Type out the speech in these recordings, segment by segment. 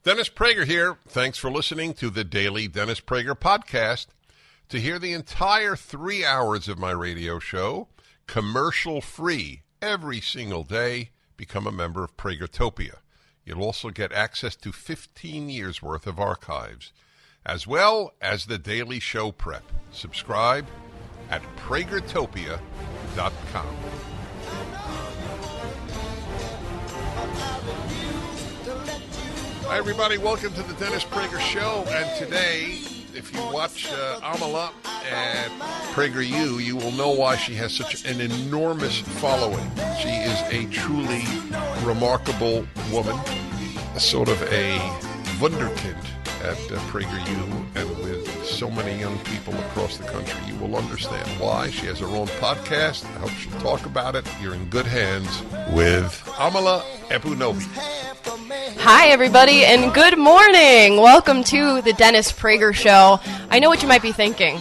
Dennis Prager here. Thanks for listening to the Daily Dennis Prager Podcast. To hear the entire 3 hours of my radio show, commercial-free, every single day, become a member of Pragertopia. You'll also get access to 15 years' worth of archives, as well as the daily show prep. Subscribe at pragertopia.com. Hi, everybody. Welcome to the Dennis Prager Show. And today, if you watch Amala at PragerU, you will know why she has such an enormous following. She is a truly remarkable woman, sort of a wunderkind at PragerU, and with so many young people across the country. You will understand why. She has her own podcast. I hope she'll talk about it. You're in good hands with Amala Ekpunobi. Hi, everybody, and good morning. Welcome to the Dennis Prager Show. I know what you might be thinking.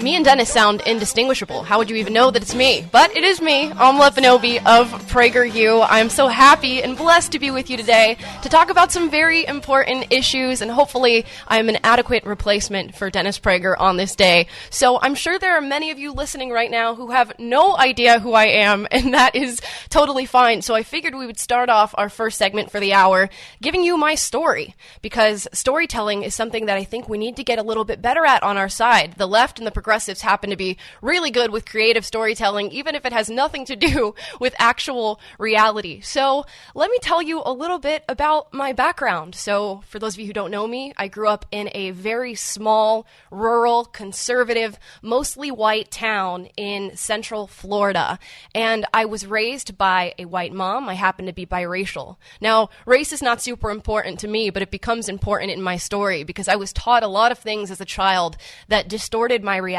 Me and Dennis sound indistinguishable. How would you even know that it's me? But it is me, Amala Ekpunobi of PragerU. I'm so happy and blessed to be with you today to talk about some very important issues, and hopefully I'm an adequate replacement for Dennis Prager on this day. So I'm sure there are many of you listening right now who have no idea who I am, and that is totally fine. So I figured we would start off our first segment for the hour giving you my story, because storytelling is something that I think we need to get a little bit better at on our side. The left and the progressives happen to be really good with creative storytelling, even if it has nothing to do with actual reality. So let me tell you a little bit about my background. So for those of you who don't know me, I grew up in a very small, rural, conservative, mostly white town in central Florida. And I was raised by a white mom. I happen to be biracial. Now, race is not super important to me, but it becomes important in my story because I was taught a lot of things as a child that distorted my reality.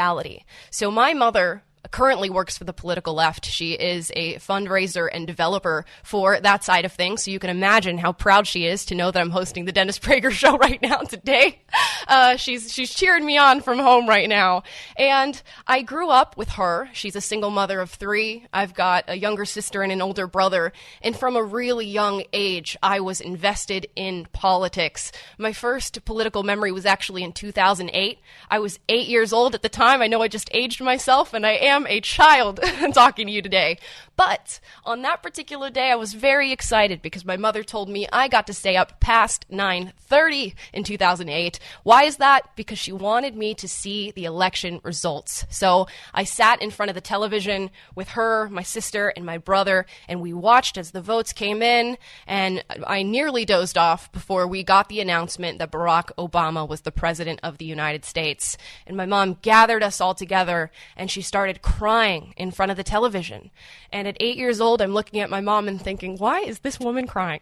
So my mother currently works for the political left. She is a fundraiser and developer for that side of things. So you can imagine how proud she is to know that I'm hosting the Dennis Prager Show right now today. She's cheering me on from home right now. And I grew up with her. She's a single mother of 3. I've got a younger sister and an older brother. And from a really young age, I was invested in politics. My first political memory was actually in 2008. I was 8 years old at the time. I know I just aged myself, and I am a child talking to you today. But on that particular day, I was very excited because my mother told me I got to stay up past 9:30 in 2008. Why is that? Because she wanted me to see the election results. So I sat in front of the television with her, my sister, and my brother, and we watched as the votes came in, and I nearly dozed off before we got the announcement that Barack Obama was the president of the United States. And my mom gathered us all together, and she started crying in front of the television. And at 8 years old, I'm looking at my mom and thinking, why is this woman crying?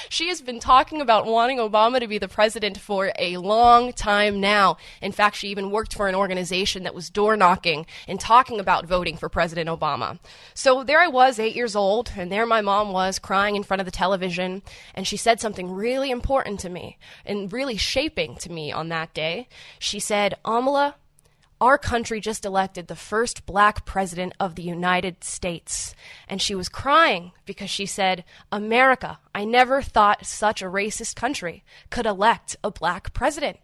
She has been talking about wanting Obama to be the president for a long time now. In fact, she even worked for an organization that was door knocking and talking about voting for President Obama. So there I was, 8 years old, and there my mom was crying in front of the television, and she said something really important to me and really shaping to me on that day. She said, Amala, our country just elected the first black president of the United States. And she was crying because she said, America, I never thought such a racist country could elect a black president.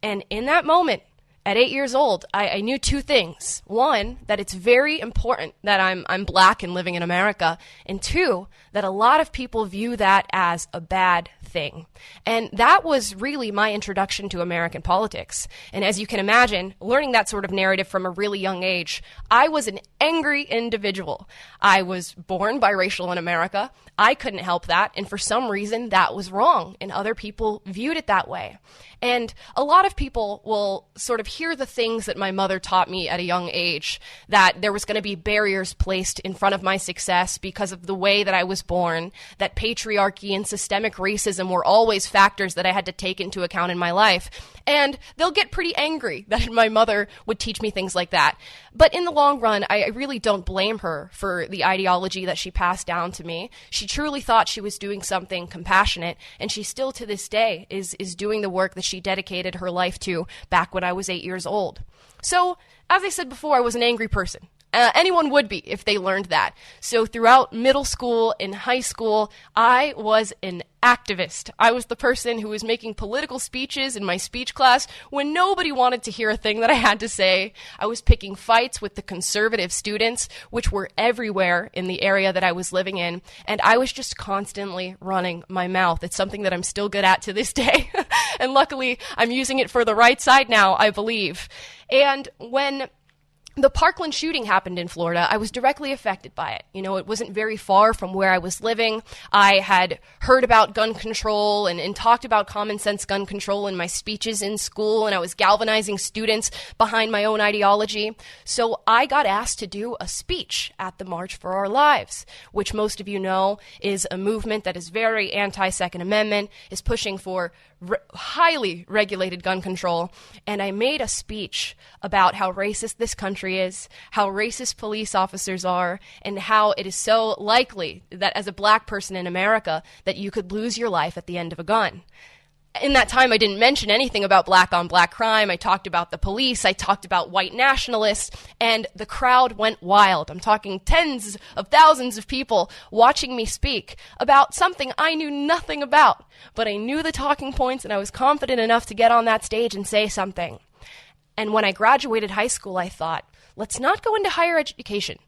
And in that moment, at 8 years old, I knew 2 things. 1, that it's very important that I'm black and living in America. And 2, that a lot of people view that as a bad thing. And that was really my introduction to American politics. And as you can imagine, learning that sort of narrative from a really young age, I was an angry individual. I was born biracial in America. I couldn't help that. And for some reason, that was wrong. And other people viewed it that way. And a lot of people will sort of hear the things that my mother taught me at a young age, that there was going to be barriers placed in front of my success because of the way that I was born, that patriarchy and systemic racism were always factors that I had to take into account in my life. And they'll get pretty angry that my mother would teach me things like that. But in the long run, I really don't blame her for the ideology that she passed down to me. She truly thought she was doing something compassionate, and she still to this day is doing the work that she dedicated her life to back when I was 8 years old. So, as I said before, I was an angry person. Anyone would be if they learned that. So throughout middle school and high school, I was an activist. I was the person who was making political speeches in my speech class when nobody wanted to hear a thing that I had to say. I was picking fights with the conservative students, which were everywhere in the area that I was living in, and I was just constantly running my mouth. It's something that I'm still good at to this day, and luckily I'm using it for the right side now, I believe. And when the Parkland shooting happened in Florida, I was directly affected by it. It wasn't very far from where I was living. I had heard about gun control and talked about common sense gun control in my speeches in school, and I was galvanizing students behind my own ideology. So I got asked to do a speech at the March for Our Lives, which most of you know is a movement that is very anti-Second Amendment, is pushing for highly regulated gun control. And I made a speech about how racist this country is, how racist police officers are, and how it is so likely that as a black person in America that you could lose your life at the end of a gun. In that time, I didn't mention anything about black-on-black crime. I talked about the police. I talked about white nationalists, and the crowd went wild. I'm talking tens of thousands of people watching me speak about something I knew nothing about, but I knew the talking points, and I was confident enough to get on that stage and say something. And when I graduated high school, I thought, let's not go into higher education.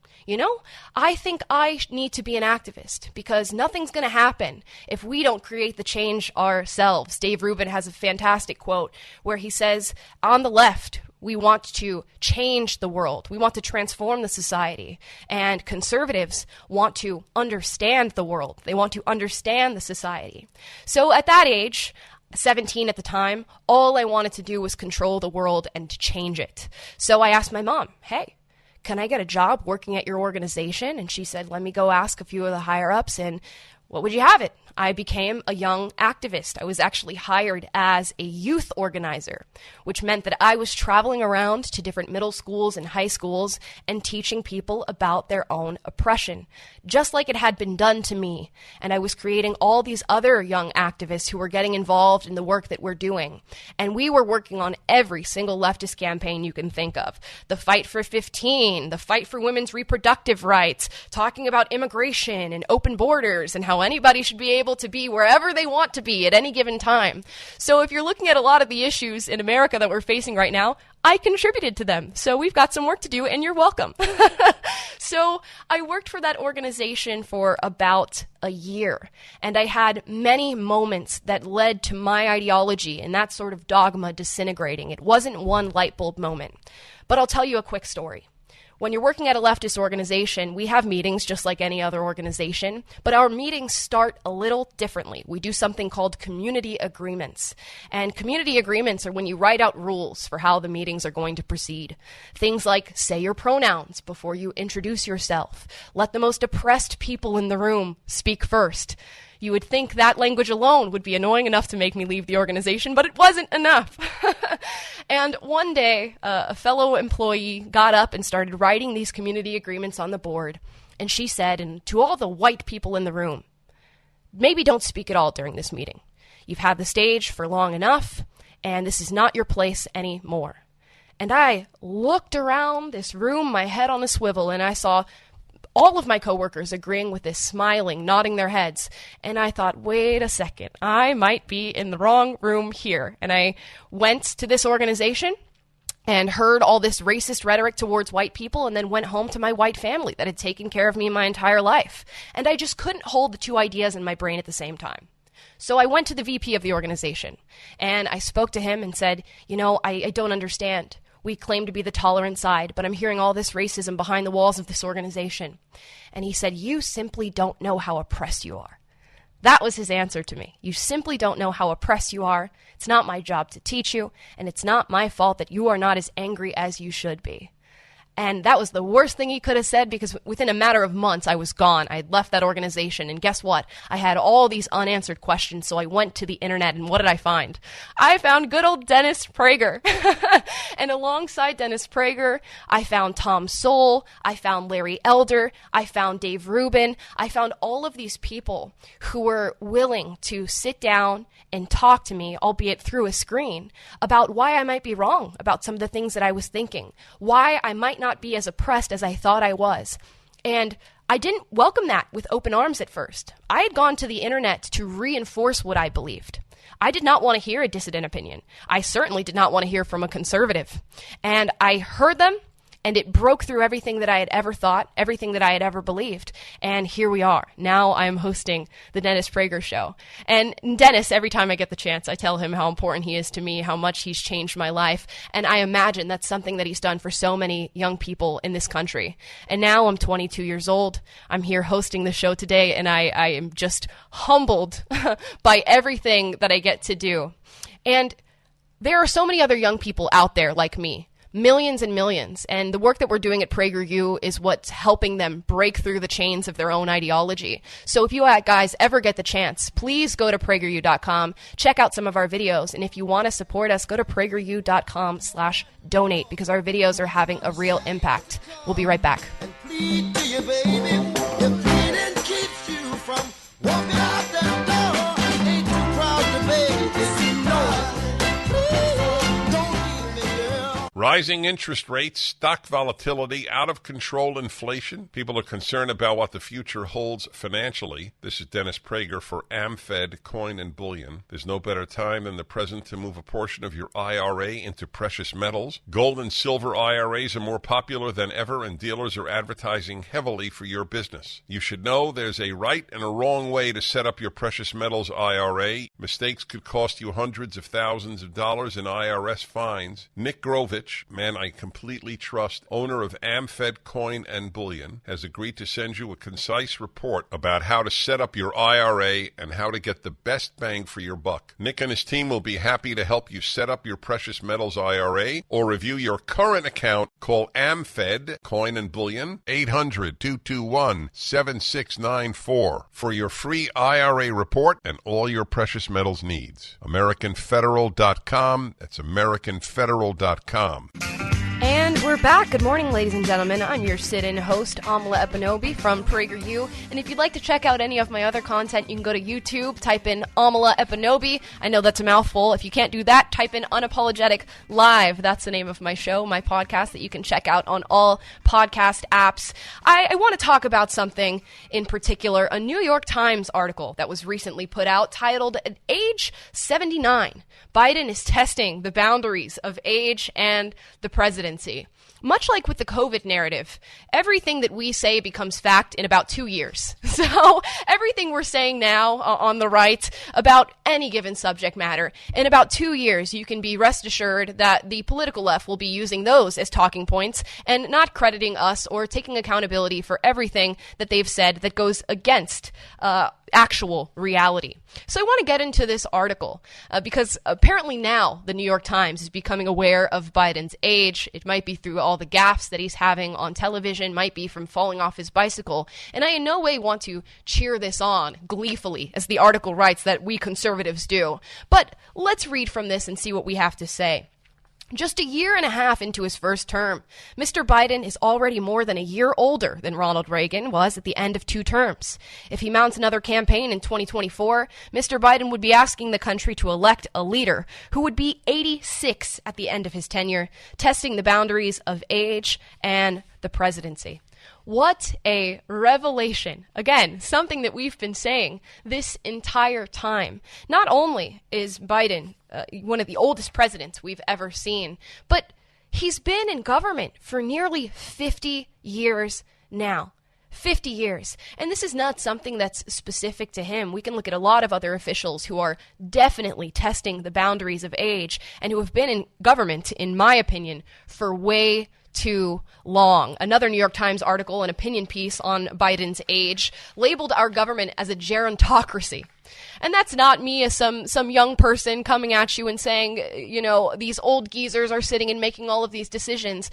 I think I need to be an activist because nothing's going to happen if we don't create the change ourselves. Dave Rubin has a fantastic quote where he says, on the left, we want to change the world. We want to transform the society. And conservatives want to understand the world. They want to understand the society. So at that age, 17 at the time, all I wanted to do was control the world and to change it. So I asked my mom, hey, can I get a job working at your organization? And she said, let me go ask a few of the higher ups, and what would you have it? I became a young activist. I was actually hired as a youth organizer, which meant that I was traveling around to different middle schools and high schools and teaching people about their own oppression, just like it had been done to me. And I was creating all these other young activists who were getting involved in the work that we're doing. And we were working on every single leftist campaign you can think of. The Fight for 15, the fight for women's reproductive rights, talking about immigration and open borders and how anybody should be able to be wherever they want to be at any given time. So if you're looking at a lot of the issues in America that we're facing right now, I contributed to them. So we've got some work to do, and you're welcome. So I worked for that organization for about a year, and I had many moments that led to my ideology and that sort of dogma disintegrating. It wasn't one light bulb moment. But I'll tell you a quick story. When you're working at a leftist organization, we have meetings just like any other organization, but our meetings start a little differently. We do something called community agreements. And community agreements are when you write out rules for how the meetings are going to proceed. Things like say your pronouns before you introduce yourself. Let the most oppressed people in the room speak first. You would think that language alone would be annoying enough to make me leave the organization, but it wasn't enough. And one day, a fellow employee got up and started writing these community agreements on the board. And she said, and to all the white people in the room, maybe don't speak at all during this meeting. You've had the stage for long enough, and this is not your place anymore. And I looked around this room, my head on a swivel, and I saw all of my coworkers agreeing with this, smiling, nodding their heads. And I thought, wait a second, I might be in the wrong room here. And I went to this organization and heard all this racist rhetoric towards white people, and then went home to my white family that had taken care of me my entire life. And I just couldn't hold the two ideas in my brain at the same time. So I went to the VP of the organization, and I spoke to him and said, I don't understand. We claim to be the tolerant side, but I'm hearing all this racism behind the walls of this organization. And he said, you simply don't know how oppressed you are. That was his answer to me. You simply don't know how oppressed you are. It's not my job to teach you, and it's not my fault that you are not as angry as you should be. And that was the worst thing he could have said, because within a matter of months, I was gone. I had left that organization, and guess what? I had all these unanswered questions, so I went to the internet, and what did I find? I found good old Dennis Prager. And alongside Dennis Prager, I found Tom Sowell, I found Larry Elder, I found Dave Rubin, I found all of these people who were willing to sit down and talk to me, albeit through a screen, about why I might be wrong about some of the things that I was thinking, why I might not be as oppressed as I thought I was. And I didn't welcome that with open arms at first. I had gone to the internet to reinforce what I believed. I did not want to hear a dissident opinion. I certainly did not want to hear from a conservative. And I heard them, and it broke through everything that I had ever thought, everything that I had ever believed. And here we are. Now I'm hosting the Dennis Prager Show. And Dennis, every time I get the chance, I tell him how important he is to me, how much he's changed my life. And I imagine that's something that he's done for so many young people in this country. And now I'm 22 years old. I'm here hosting the show today, and I am just humbled by everything that I get to do. And there are so many other young people out there like me. Millions and millions. And the work that we're doing at PragerU is what's helping them break through the chains of their own ideology. So if you guys ever get the chance, please go to PragerU.com, check out some of our videos. And if you want to support us, go to PragerU.com/donate because our videos are having a real impact. We'll be right back. Rising interest rates, stock volatility, out-of-control inflation. People are concerned about what the future holds financially. This is Dennis Prager for AmFed Coin and Bullion. There's no better time than the present to move a portion of your IRA into precious metals. Gold and silver IRAs are more popular than ever, and dealers are advertising heavily for your business. You should know there's a right and a wrong way to set up your precious metals IRA. Mistakes could cost you hundreds of thousands of dollars in IRS fines. Nick Grovich, man I completely trust, owner of AmFed Coin and Bullion, has agreed to send you a concise report about how to set up your IRA and how to get the best bang for your buck. Nick and his team will be happy to help you set up your precious metals IRA or review your current account. Call AmFed Coin and Bullion 800-221-7694 for your free IRA report and all your precious metals needs. AmericanFederal.com. That's AmericanFederal.com. And we're back. Good morning, ladies and gentlemen. I'm your sit-in host, Amala Ekpunobi from PragerU. And if you'd like to check out any of my other content, you can go to YouTube, type in Amala Ekpunobi. I know that's a mouthful. If you can't do that, type in Unapologetic Live. That's the name of my show, my podcast that you can check out on all podcast apps. I want to talk about something in particular, a New York Times article that was recently put out titled, "At age 79, Biden is testing the boundaries of age and the presidency." Much like with the COVID narrative, everything that we say becomes fact in about 2 years. So everything we're saying now on the right about any given subject matter, in about 2 years, you can be rest assured that the political left will be using those as talking points and not crediting us or taking accountability for everything that they've said that goes against actual reality. So I want to get into this article because apparently now the New York Times is becoming aware of Biden's age. It might be through all the gaffes that he's having on television, might be from falling off his bicycle. And I in no way want to cheer this on gleefully, as the article writes that we conservatives do. But let's read from this and see what we have to say. Just a year and a half into his first term, Mr. Biden is already more than a year older than Ronald Reagan was at the end of 2 terms. If he mounts another campaign in 2024, Mr. Biden would be asking the country to elect a leader who would be 86 at the end of his tenure, testing the boundaries of age and the presidency. What a revelation. Again, something that we've been saying this entire time. Not only is Biden one of the oldest presidents we've ever seen, but he's been in government for nearly 50 years now. 50 years. And this is not something that's specific to him. We can look at a lot of other officials who are definitely testing the boundaries of age and who have been in government, in my opinion, for way too long. Another New York Times article, an opinion piece on Biden's age, labeled our government as a gerontocracy. And that's not me as some young person coming at you and saying, you know, these old geezers are sitting and making all of these decisions.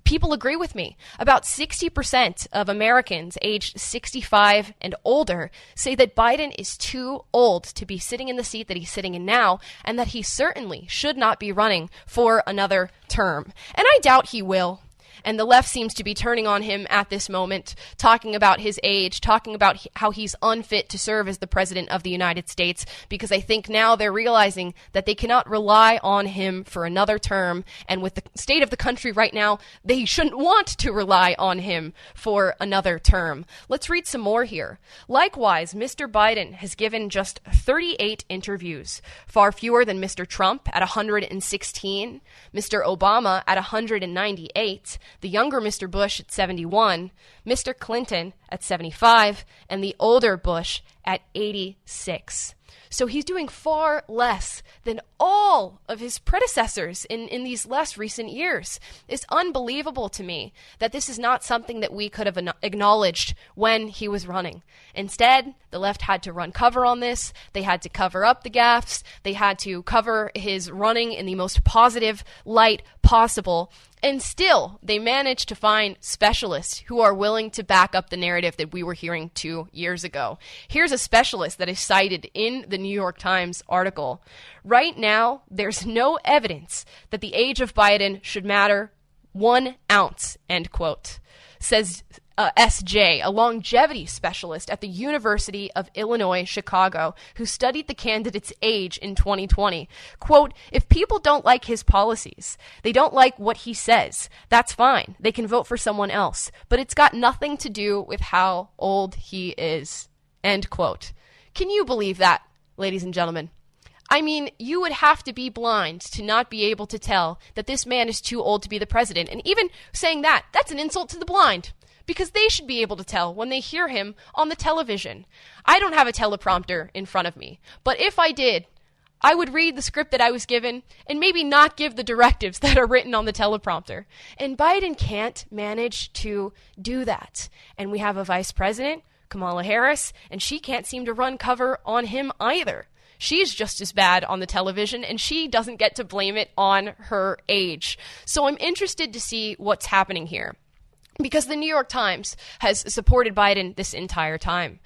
People agree with me. About 60% of Americans aged 65 and older say that Biden is too old to be sitting in the seat that he's sitting in now, and that he certainly should not be running for another term. And I doubt he will. And the left seems to be turning on him at this moment, talking about his age, talking about how he's unfit to serve as the president of the United States, because I think now they're realizing that they cannot rely on him for another term. And with the state of the country right now, they shouldn't want to rely on him for another term. Let's read some more here. Likewise, Mr. Biden has given just 38 interviews, far fewer than Mr. Trump at 116, Mr. Obama at 198, the younger Mr. Bush at 71, Mr. Clinton at 75, and the older Bush at 86. So he's doing far less than all of his predecessors in these less recent years. It's unbelievable to me that this is not something that we could have acknowledged when he was running. Instead, the left had to run cover on this. They had to cover up the gaffes. They had to cover his running in the most positive light possible. And still, they managed to find specialists who are willing to back up the narrative that we were hearing 2 years ago. Here's a specialist that is cited in the New York Times article. Right now, there's no evidence that the age of Biden should matter 1 ounce, end quote, says S.J., a longevity specialist at the University of Illinois, Chicago, who studied the candidate's age in 2020. Quote, if people don't like his policies, they don't like what he says, that's fine. They can vote for someone else. But it's got nothing to do with how old he is. End quote. Can you believe that, ladies and gentlemen? I mean, you would have to be blind to not be able to tell that this man is too old to be the president. And even saying that, that's an insult to the blind, because they should be able to tell when they hear him on the television. I don't have a teleprompter in front of me, but if I did, I would read the script that I was given and maybe not give the directives that are written on the teleprompter. And Biden can't manage to do that. And we have a vice president, Kamala Harris, and she can't seem to run cover on him either. She's just as bad on the television, and she doesn't get to blame it on her age. So I'm interested to see what's happening here, because the New York Times has supported Biden this entire time.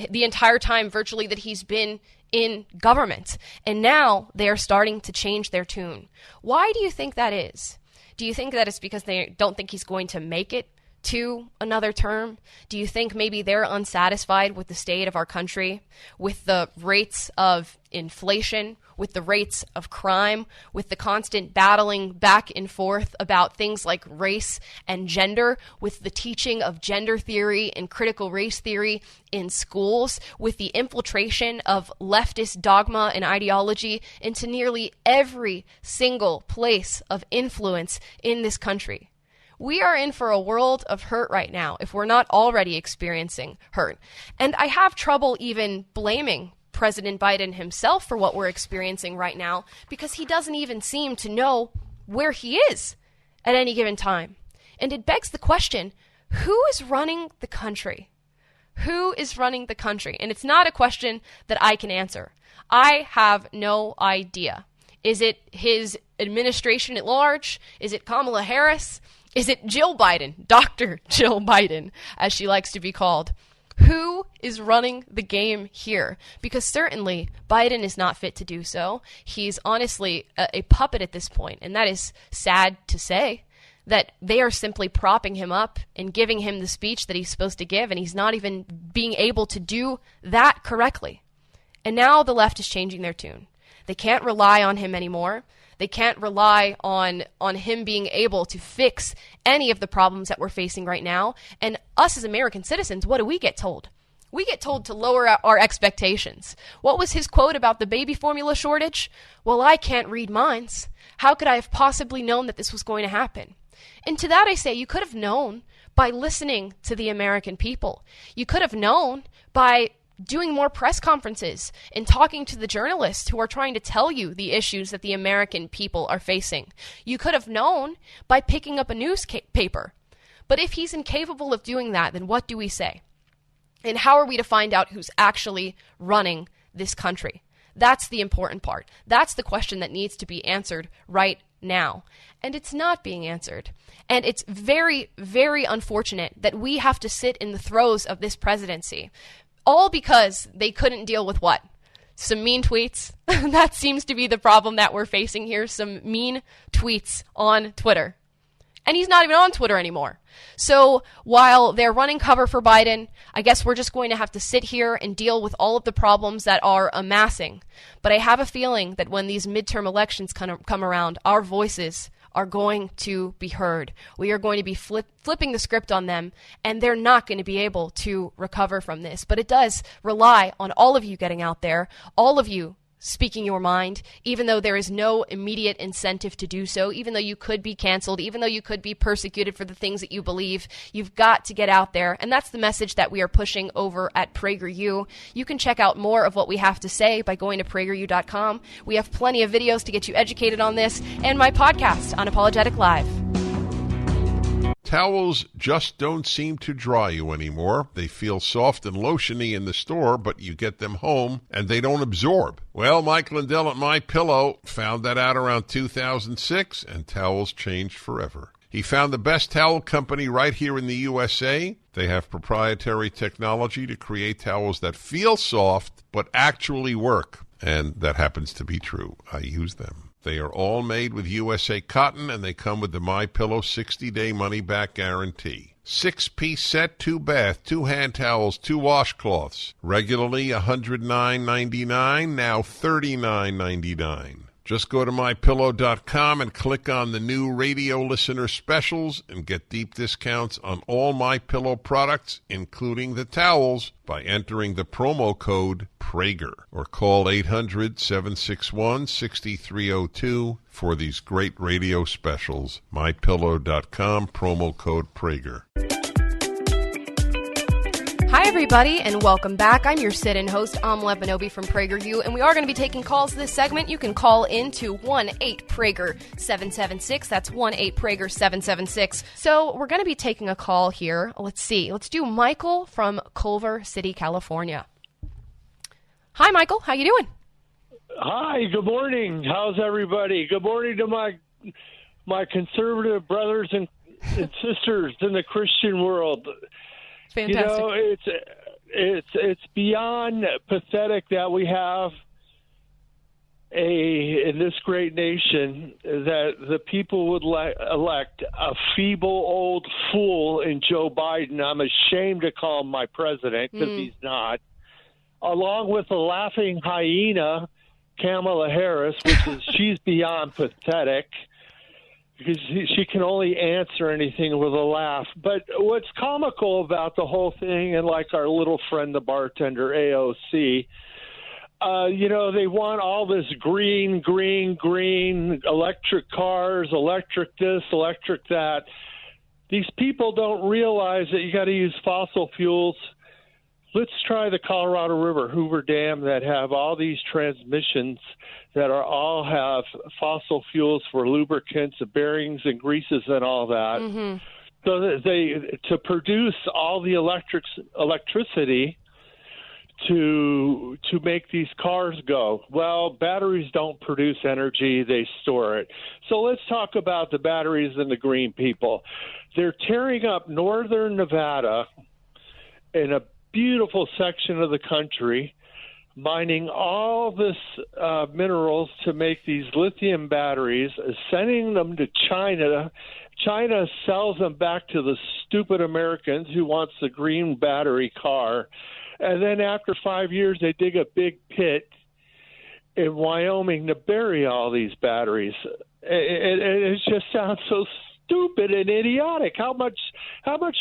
The entire time, virtually, that he's been in government. And now they are starting to change their tune. Why do you think that is? Do you think that it's because they don't think he's going to make it to another term? Do you think maybe they're unsatisfied with the state of our country, with the rates of inflation, with the rates of crime, with the constant battling back and forth about things like race and gender, with the teaching of gender theory and critical race theory in schools, with the infiltration of leftist dogma and ideology into nearly every single place of influence in this country? We are in for a world of hurt right now if we're not already experiencing hurt. And I have trouble even blaming President Biden himself for what we're experiencing right now, because he doesn't even seem to know where he is at any given time. And it begs the question, who is running the country? Who is running the country? And it's not a question that I can answer. I have no idea. Is it his administration at large? Is it Kamala Harris? Is it Jill Biden, Dr. Jill Biden, as she likes to be called? Who is running the game here? Because certainly Biden is not fit to do so. He's honestly a puppet at this point, and that is sad to say, that they are simply propping him up and giving him the speech that he's supposed to give, and he's not even being able to do that correctly. And now the left is changing their tune. They can't rely on him anymore. They can't rely on him being able to fix any of the problems that we're facing right now. And us as American citizens, what do we get told? We get told to lower our expectations. What was his quote about the baby formula shortage? Well, I can't read minds. How could I have possibly known that this was going to happen? And to that I say, you could have known by listening to the American people. You could have known by doing more press conferences and talking to the journalists who are trying to tell you the issues that the American people are facing. You could have known by picking up a newspaper. But if he's incapable of doing that, then what do we say? And how are we to find out who's actually running this country? That's the important part. That's the question that needs to be answered right now. And it's not being answered. And it's very, very unfortunate that we have to sit in the throes of this presidency. All because they couldn't deal with what? Some mean tweets. That seems to be the problem that we're facing here. Some mean tweets on Twitter. And he's not even on Twitter anymore. So while they're running cover for Biden, I guess we're just going to have to sit here and deal with all of the problems that are amassing. But I have a feeling that when these midterm elections come around, our voices are going to be heard. We are going to be flipping the script on them, and they're not going to be able to recover from this. But it does rely on all of you getting out there, all of you speaking your mind, even though there is no immediate incentive to do so, even though you could be canceled, even though you could be persecuted for the things that you believe. You've got to get out there, and that's the message that we are pushing over at PragerU. You can check out more of what we have to say by going to PragerU.com. We have plenty of videos to get you educated on this, and my podcast, Unapologetic Live. Towels just don't seem to dry you anymore. They feel soft and lotiony in the store, but you get them home and they don't absorb. Well, Mike Lindell at MyPillow found that out around 2006, and towels changed forever. He found the best towel company right here in the USA. They have proprietary technology to create towels that feel soft but actually work, and that happens to be true. I use them. They are all made with USA cotton, and they come with the MyPillow 60-day money-back guarantee. 6-piece set, 2 bath, 2 hand towels, 2 washcloths. Regularly $109.99, now $39.99. Just go to MyPillow.com and click on the new radio listener specials and get deep discounts on all MyPillow products, including the towels, by entering the promo code Prager, or call 800-761-6302 for these great radio specials. MyPillow.com, promo code Prager. Hi, everybody, and welcome back. I'm your sit-in host, Amala Ekpunobi from PragerU, and we are going to be taking calls this segment. You can call in to 1-8-PRAGER-776. That's 1-8-PRAGER-776. So we're going to be taking a call here. Let's see. Let's do Michael from Culver City, California. Hi, Michael. How you doing? Hi. Good morning. How's everybody? Good morning to my conservative brothers and sisters in the Christian world. Fantastic. You know, it's beyond pathetic that we have in this great nation that the people would elect a feeble old fool in Joe Biden. I'm ashamed to call him my president because he's not. Along with a laughing hyena, Kamala Harris, she's beyond pathetic. Because she can only answer anything with a laugh. But what's comical about the whole thing, and like our little friend, the bartender, AOC, they want all this green, electric cars, electric this, electric that. These people don't realize that you got to use fossil fuels. Let's try the Colorado River, Hoover Dam, that have all these transmissions that all have fossil fuels for lubricants, bearings, and greases, and all that. Mm-hmm. So that to produce all the electricity to make these cars go. Well, batteries don't produce energy; they store it. So let's talk about the batteries and the green people. They're tearing up northern Nevada in a beautiful section of the country, mining all this minerals to make these lithium batteries, sending them to China. China sells them back to the stupid Americans who wants the green battery car. And then after 5 years, they dig a big pit in Wyoming to bury all these batteries. It just sounds so stupid and idiotic. How much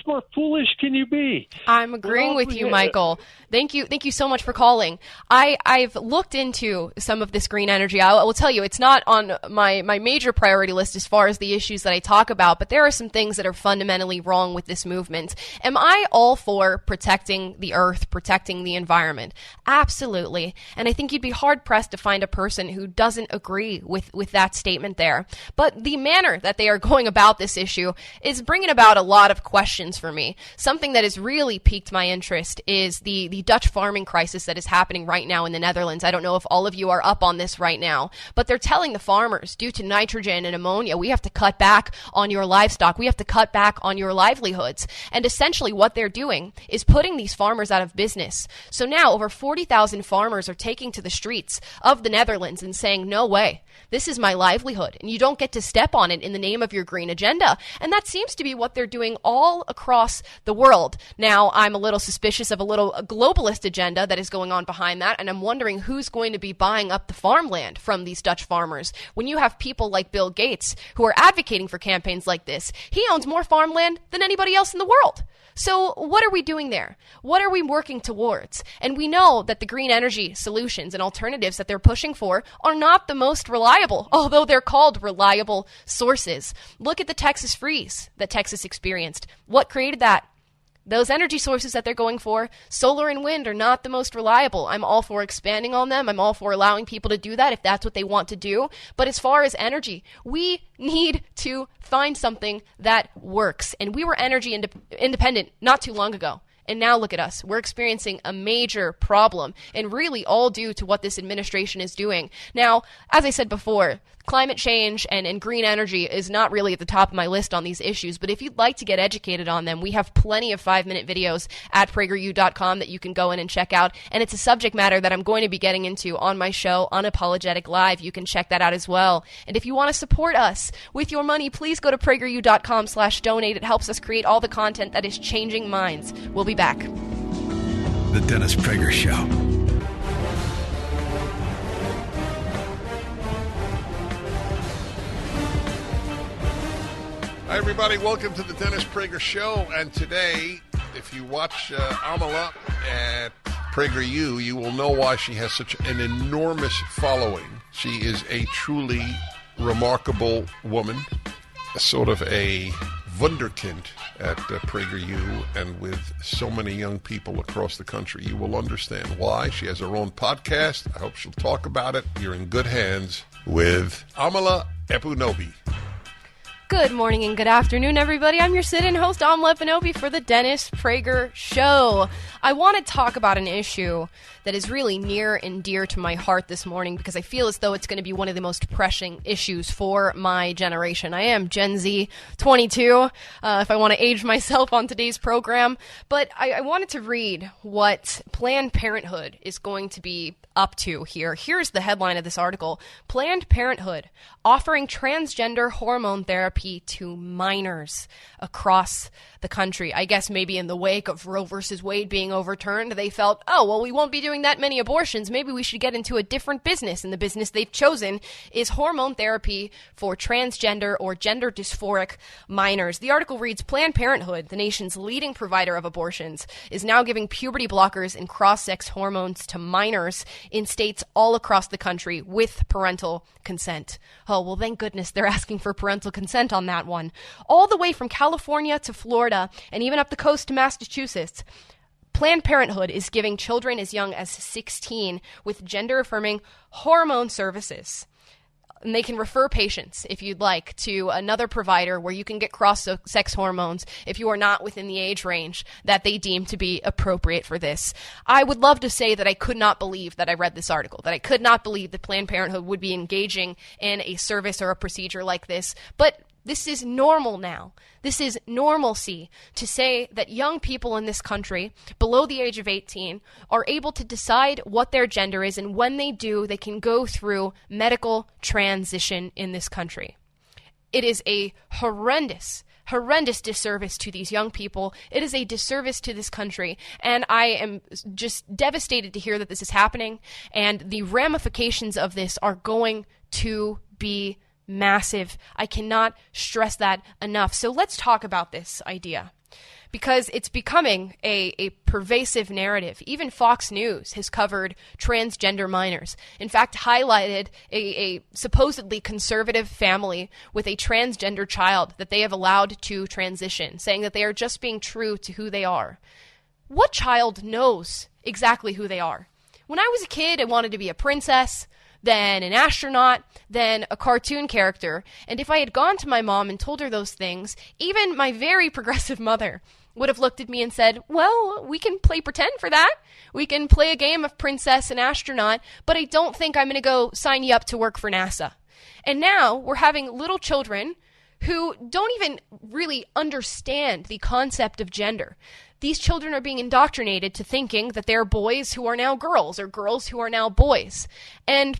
more foolish can you be? I'm agreeing with you, Michael. Thank you so much for calling. I've looked into some of this green energy. I will tell you, it's not on my major priority list as far as the issues that I talk about, but there are some things that are fundamentally wrong with this movement. Am I all for protecting the earth, protecting the environment? Absolutely. And I think you'd be hard-pressed to find a person who doesn't agree with that statement there. But the manner that they are going about this issue is bringing about a lot of questions for me. Something that has really piqued my interest is the Dutch farming crisis that is happening right now in the Netherlands. I don't know if all of you are up on this right now, but they're telling the farmers, due to nitrogen and ammonia, we have to cut back on your livestock. We have to cut back on your livelihoods. And essentially what they're doing is putting these farmers out of business. So now over 40,000 farmers are taking to the streets of the Netherlands and saying, no way, this is my livelihood, and you don't get to step on it in the name of your green agenda. agenda. And that seems to be what they're doing all across the world. Now, I'm a little suspicious of a globalist agenda that is going on behind that, and I'm wondering who's going to be buying up the farmland from these Dutch farmers. When you have people like Bill Gates who are advocating for campaigns like this, he owns more farmland than anybody else in the world. So what are we doing there? What are we working towards? And we know that the green energy solutions and alternatives that they're pushing for are not the most reliable, although they're called reliable sources. Look at the Texas freeze that Texas experienced. What created that? Those energy sources that they're going for, solar and wind, are not the most reliable. I'm all for expanding on them. I'm all for allowing people to do that if that's what they want to do. But as far as energy, we need to find something that works. And we were energy independent not too long ago. And now look at us. We're experiencing a major problem, and really all due to what this administration is doing. Now, as I said before, climate change and green energy is not really at the top of my list on these issues, but if you'd like to get educated on them, we have plenty of 5-minute videos at PragerU.com that you can go in and check out, and it's a subject matter that I'm going to be getting into on my show, Unapologetic Live. You can check that out as well. And if you want to support us with your money, please go to PragerU.com/donate. It helps us create all the content that is changing minds. We'll be back. The Dennis Prager Show. Hi, everybody. Welcome to the Dennis Prager Show. And today, if you watch Amala at PragerU, you will know why she has such an enormous following. She is a truly remarkable woman, sort of a wunderkind at PragerU, and with so many young people across the country. You will understand why. She has her own podcast. I hope she'll talk about it. You're in good hands with Amala Ekpunobi. Good morning and good afternoon, everybody. I'm your sit-in host, Amala Ekpunobi, for the Dennis Prager Show. I want to talk about an issue that is really near and dear to my heart this morning because I feel as though it's going to be one of the most pressing issues for my generation. I am Gen Z 22, if I want to age myself on today's program. But I wanted to read what Planned Parenthood is going to be up to here. Here's the headline of this article. Planned Parenthood offering transgender hormone therapy to minors across the country. I guess maybe in the wake of Roe versus Wade being overturned, they felt, oh, well, we won't be doing that many abortions. Maybe we should get into a different business. And the business they've chosen is hormone therapy for transgender or gender dysphoric minors. The article reads, Planned Parenthood, the nation's leading provider of abortions, is now giving puberty blockers and cross-sex hormones to minors in states all across the country with parental consent. Oh, well, thank goodness they're asking for parental consent on that one. All the way from California to Florida and even up the coast to Massachusetts, Planned Parenthood is giving children as young as 16 with gender-affirming hormone services. And they can refer patients, if you'd like, to another provider where you can get cross-sex hormones if you are not within the age range that they deem to be appropriate for this. I would love to say that I could not believe that I read this article, that I could not believe that Planned Parenthood would be engaging in a service or a procedure like this, but this is normal now. This is normalcy to say that young people in this country below the age of 18 are able to decide what their gender is, and when they do, they can go through medical transition in this country. It is a horrendous disservice to these young people. It is a disservice to this country, and I am just devastated to hear that this is happening, and the ramifications of this are going to be massive. I cannot stress that enough. So let's talk about this idea, because it's becoming a pervasive narrative. Even Fox News has covered transgender minors. In fact, highlighted a supposedly conservative family with a transgender child that they have allowed to transition, saying that they are just being true to who they are. What child knows exactly who they are? When I was a kid, I wanted to be a princess, then an astronaut, then a cartoon character. And if I had gone to my mom and told her those things, even my very progressive mother would have looked at me and said, well, we can play pretend for that. We can play a game of princess and astronaut, but I don't think I'm going to go sign you up to work for NASA. And now we're having little children who don't even really understand the concept of gender. These children are being indoctrinated to thinking that they're boys who are now girls or girls who are now boys. And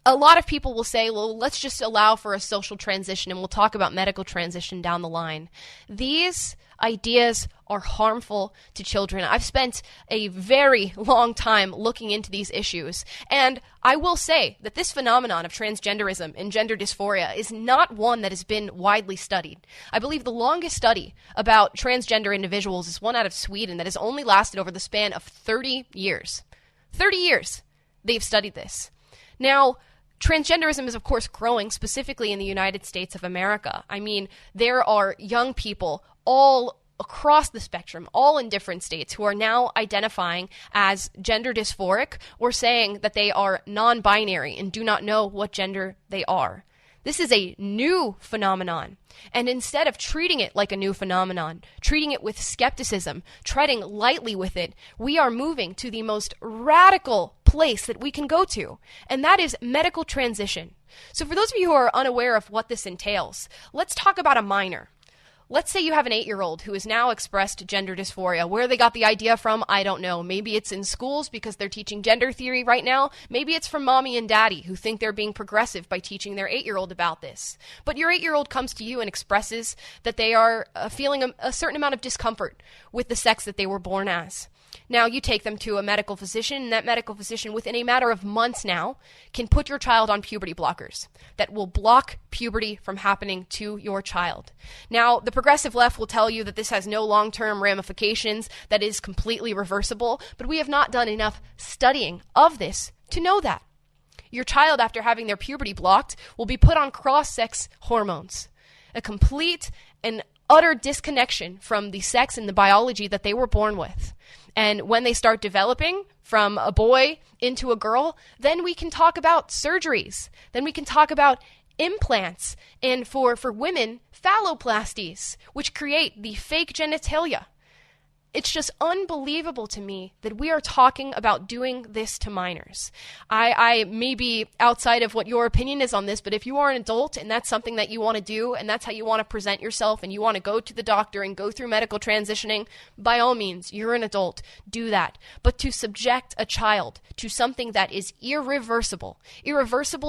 a lot of people will say, well, let's just allow for a social transition and we'll talk about medical transition down the line. These ideas are harmful to children. I've spent a very long time looking into these issues, and I will say that this phenomenon of transgenderism and gender dysphoria is not one that has been widely studied. I believe the longest study about transgender individuals is one out of Sweden that has only lasted over the span of 30 years. 30 years they've studied this. Now, transgenderism is, of course, growing, specifically in the United States of America. I mean, there are young people all across the spectrum, all in different states, who are now identifying as gender dysphoric or saying that they are non-binary and do not know what gender they are. This is a new phenomenon. And instead of treating it like a new phenomenon, treating it with skepticism, treading lightly with it, we are moving to the most radical place that we can go to, and that is medical transition. So for those of you who are unaware of what this entails, let's talk about a minor. Let's say you have an 8-year-old who has now expressed gender dysphoria. Where they got the idea from, I don't know. Maybe it's in schools because they're teaching gender theory right now. Maybe it's from mommy and daddy who think they're being progressive by teaching their 8-year-old about this. But your 8-year-old comes to you and expresses that they are feeling a certain amount of discomfort with the sex that they were born as. Now, you take them to a medical physician, and that medical physician, within a matter of months now, can put your child on puberty blockers that will block puberty from happening to your child. Now, the progressive left will tell you that this has no long-term ramifications, that is completely reversible, but we have not done enough studying of this to know that. Your child, after having their puberty blocked, will be put on cross-sex hormones, a complete and utter disconnection from the sex and the biology that they were born with. And when they start developing from a boy into a girl, then we can talk about surgeries. Then we can talk about implants. And for women, phalloplasties, which create the fake genitalia. It's just unbelievable to me that we are talking about doing this to minors. I may be outside of what your opinion is on this, but if you are an adult and that's something that you want to do and that's how you want to present yourself and you want to go to the doctor and go through medical transitioning, by all means, you're an adult. Do that. But to subject a child to something that is irreversible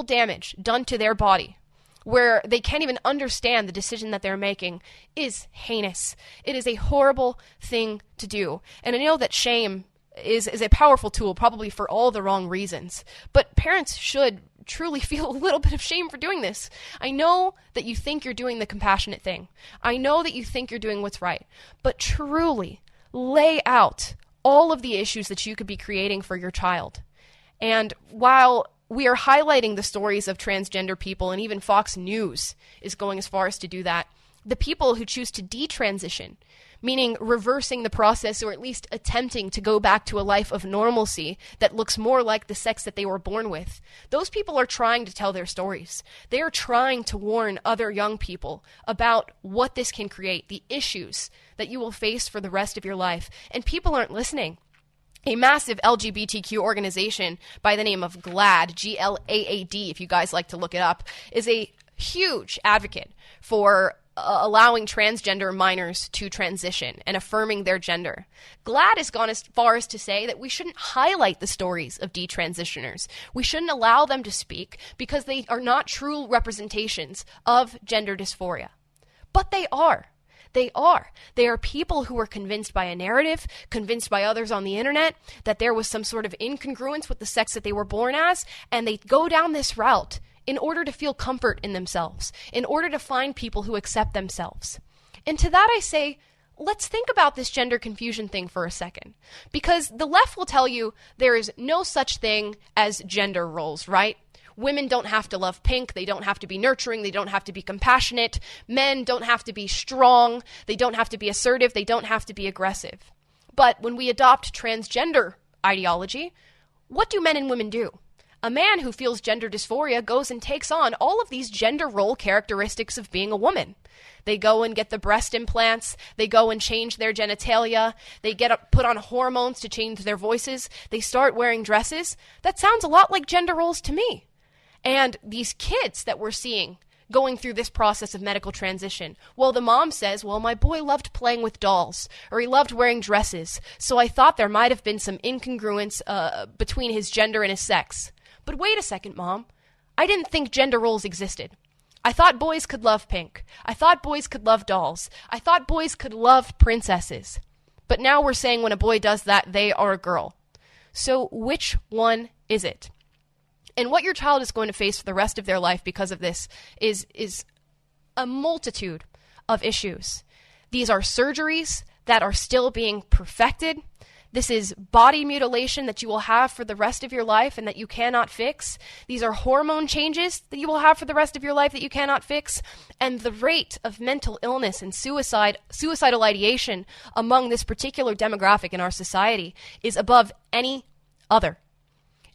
damage done to their body, where they can't even understand the decision that they're making, is heinous. It is a horrible thing to do. And I know that shame is a powerful tool, probably for all the wrong reasons. But parents should truly feel a little bit of shame for doing this. I know that you think you're doing the compassionate thing. I know that you think you're doing what's right. But truly lay out all of the issues that you could be creating for your child. And while we are highlighting the stories of transgender people, and even Fox News is going as far as to do that, the people who choose to detransition, meaning reversing the process or at least attempting to go back to a life of normalcy that looks more like the sex that they were born with, those people are trying to tell their stories. They are trying to warn other young people about what this can create, the issues that you will face for the rest of your life, and people aren't listening. A massive LGBTQ organization by the name of GLAAD, G-L-A-A-D, if you guys like to look it up, is a huge advocate for allowing transgender minors to transition and affirming their gender. GLAAD has gone as far as to say that we shouldn't highlight the stories of detransitioners. We shouldn't allow them to speak because they are not true representations of gender dysphoria. But they are. They are. They are people who were convinced by a narrative, convinced by others on the internet, that there was some sort of incongruence with the sex that they were born as, and they go down this route in order to feel comfort in themselves, in order to find people who accept themselves. And to that I say, let's think about this gender confusion thing for a second. Because the left will tell you there is no such thing as gender roles, right? Women don't have to love pink. They don't have to be nurturing. They don't have to be compassionate. Men don't have to be strong. They don't have to be assertive. They don't have to be aggressive. But when we adopt transgender ideology, what do men and women do? A man who feels gender dysphoria goes and takes on all of these gender role characteristics of being a woman. They go and get the breast implants. They go and change their genitalia. They get put on hormones to change their voices. They start wearing dresses. That sounds a lot like gender roles to me. And these kids that we're seeing going through this process of medical transition, well, the mom says, well, my boy loved playing with dolls, or he loved wearing dresses, so I thought there might have been some incongruence between his gender and his sex. But wait a second, Mom. I didn't think gender roles existed. I thought boys could love pink. I thought boys could love dolls. I thought boys could love princesses. But now we're saying when a boy does that, they are a girl. So which one is it? And what your child is going to face for the rest of their life because of this is a multitude of issues. These are surgeries that are still being perfected. This is body mutilation that you will have for the rest of your life and that you cannot fix. These are hormone changes that you will have for the rest of your life that you cannot fix. And the rate of mental illness and suicidal ideation among this particular demographic in our society is above any other.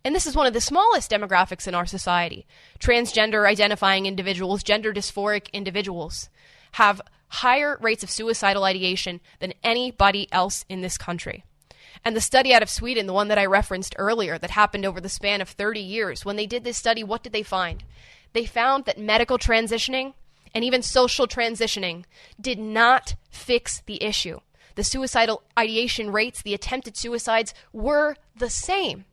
And this is one of the smallest demographics in our society. Transgender identifying individuals, gender dysphoric individuals have higher rates of suicidal ideation than anybody else in this country. And the study out of Sweden, the one that I referenced earlier, that happened over the span of 30 years, when they did this study, what did they find? They found that medical transitioning and even social transitioning did not fix the issue. The suicidal ideation rates, the attempted suicides, were the same.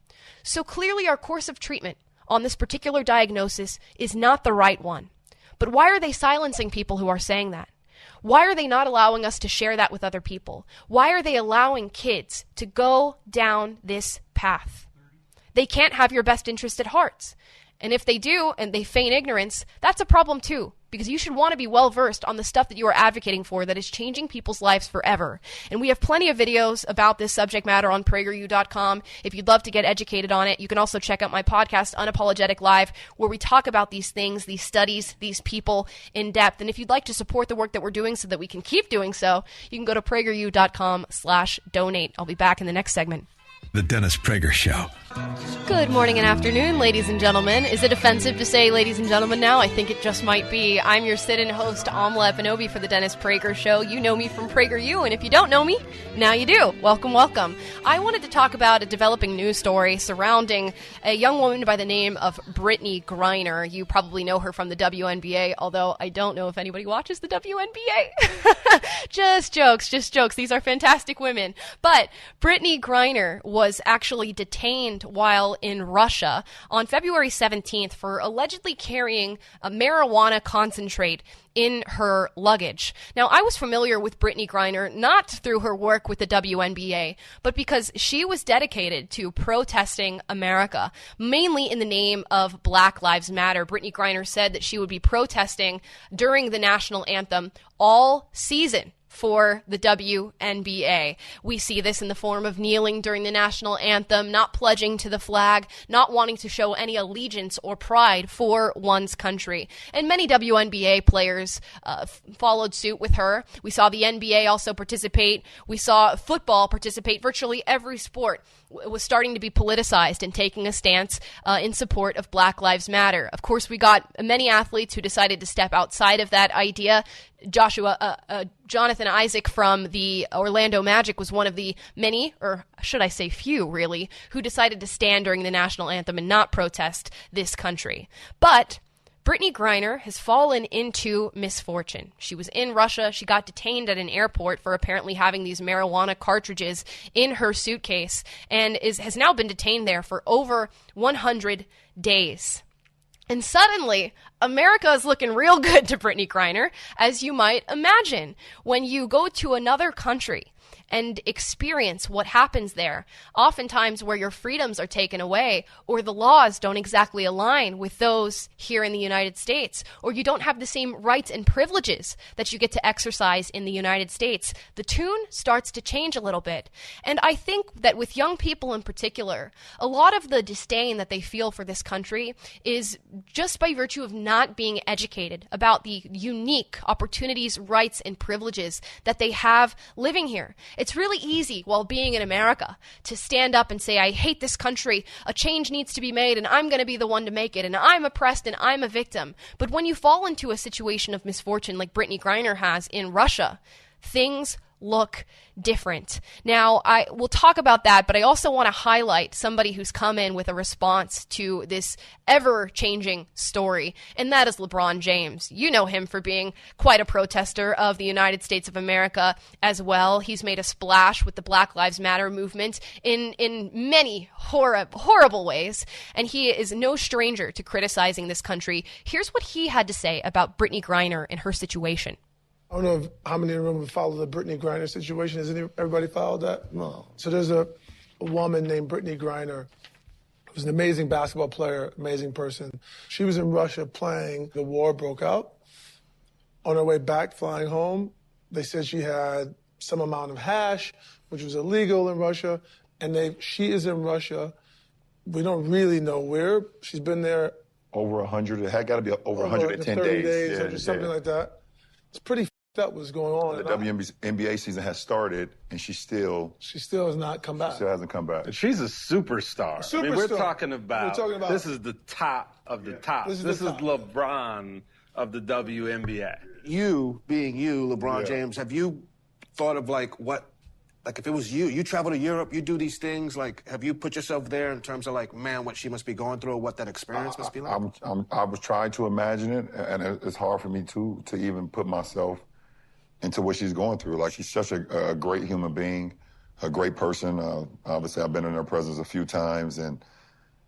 So clearly our course of treatment on this particular diagnosis is not the right one. But why are they silencing people who are saying that? Why are they not allowing us to share that with other people? Why are they allowing kids to go down this path? They can't have your best interest at heart. And if they do, and they feign ignorance, that's a problem too, because you should want to be well-versed on the stuff that you are advocating for that is changing people's lives forever. And we have plenty of videos about this subject matter on PragerU.com. If you'd love to get educated on it, you can also check out my podcast, Unapologetic Live, where we talk about these things, these studies, these people in depth. And if you'd like to support the work that we're doing so that we can keep doing so, you can go to PragerU.com/donate. I'll be back in the next segment. The Dennis Prager Show. Good morning and afternoon, ladies and gentlemen. Is it offensive to say ladies and gentlemen now? I think it just might be. I'm your sit-in host, Amala Ekpunobi, for the Dennis Prager Show. You know me from PragerU, and if you don't know me, now you do. Welcome, welcome. I wanted to talk about a developing news story surrounding a young woman by the name of Brittney Griner. You probably know her from the WNBA, although I don't know if anybody watches the WNBA. Just jokes. These are fantastic women. But Brittney Griner was actually detained while in Russia on February 17th for allegedly carrying a marijuana concentrate in her luggage. Now, I was familiar with Brittney Griner not through her work with the WNBA, but because she was dedicated to protesting America, mainly in the name of Black Lives Matter. Brittney Griner said that she would be protesting during the national anthem all season for the WNBA. We see this in the form of kneeling during the national anthem, not pledging to the flag, not wanting to show any allegiance or pride for one's country. And many WNBA players followed suit with her. We saw the NBA also participate. We saw football participate. Virtually every sport was starting to be politicized and taking a stance in support of Black Lives Matter. Of course, we got many athletes who decided to step outside of that idea. Jonathan Isaac from the Orlando Magic was one of the many, or should I say few, really, who decided to stand during the national anthem and not protest this country. But Brittney Griner has fallen into misfortune. She was in Russia. She got detained at an airport for apparently having these marijuana cartridges in her suitcase and has now been detained there for over 100 days. And suddenly, America is looking real good to Brittney Griner, as you might imagine. When you go to another country and experience what happens there, oftentimes where your freedoms are taken away, or the laws don't exactly align with those here in the United States, or you don't have the same rights and privileges that you get to exercise in the United States, the tune starts to change a little bit. And I think that with young people in particular, a lot of the disdain that they feel for this country is just by virtue of not being educated about the unique opportunities, rights, and privileges that they have living here. It's really easy while being in America to stand up and say, I hate this country, a change needs to be made, and I'm going to be the one to make it, and I'm oppressed and I'm a victim. But when you fall into a situation of misfortune like Brittney Griner has in Russia, things look different. Now, we'll talk about that, but I also want to highlight somebody who's come in with a response to this ever-changing story, and that is LeBron James. You know him for being quite a protester of the United States of America as well. He's made a splash with the Black Lives Matter movement in many horrible ways, and he is no stranger to criticizing this country. Here's what he had to say about Brittney Griner and her situation. I don't know how many of them followed the Brittney Griner situation. Has everybody followed that? No. So there's a woman named Brittney Griner who's an amazing basketball player, amazing person. She was in Russia playing. The war broke out. On her way back, flying home, they said she had some amount of hash, which was illegal in Russia, and she is in Russia. We don't really know where. She's been there. Over 100. It had got to be over 110 days. Yeah, something like that. It's pretty up what's going on. The WNBA season has started, and she still has not come back. Still hasn't come back. She's a superstar. I mean, we're talking about this is the top of the top. This is LeBron of the WNBA. You, being you, LeBron James, have you thought of like if it was you travel to Europe, you do these things, like have you put yourself there in terms of like, man, what she must be going through or what that experience must be like? I was trying to imagine it, and it's hard for me to even put myself into what she's going through. Like, she's such a great human being, a great person. Obviously, I've been in her presence a few times, and,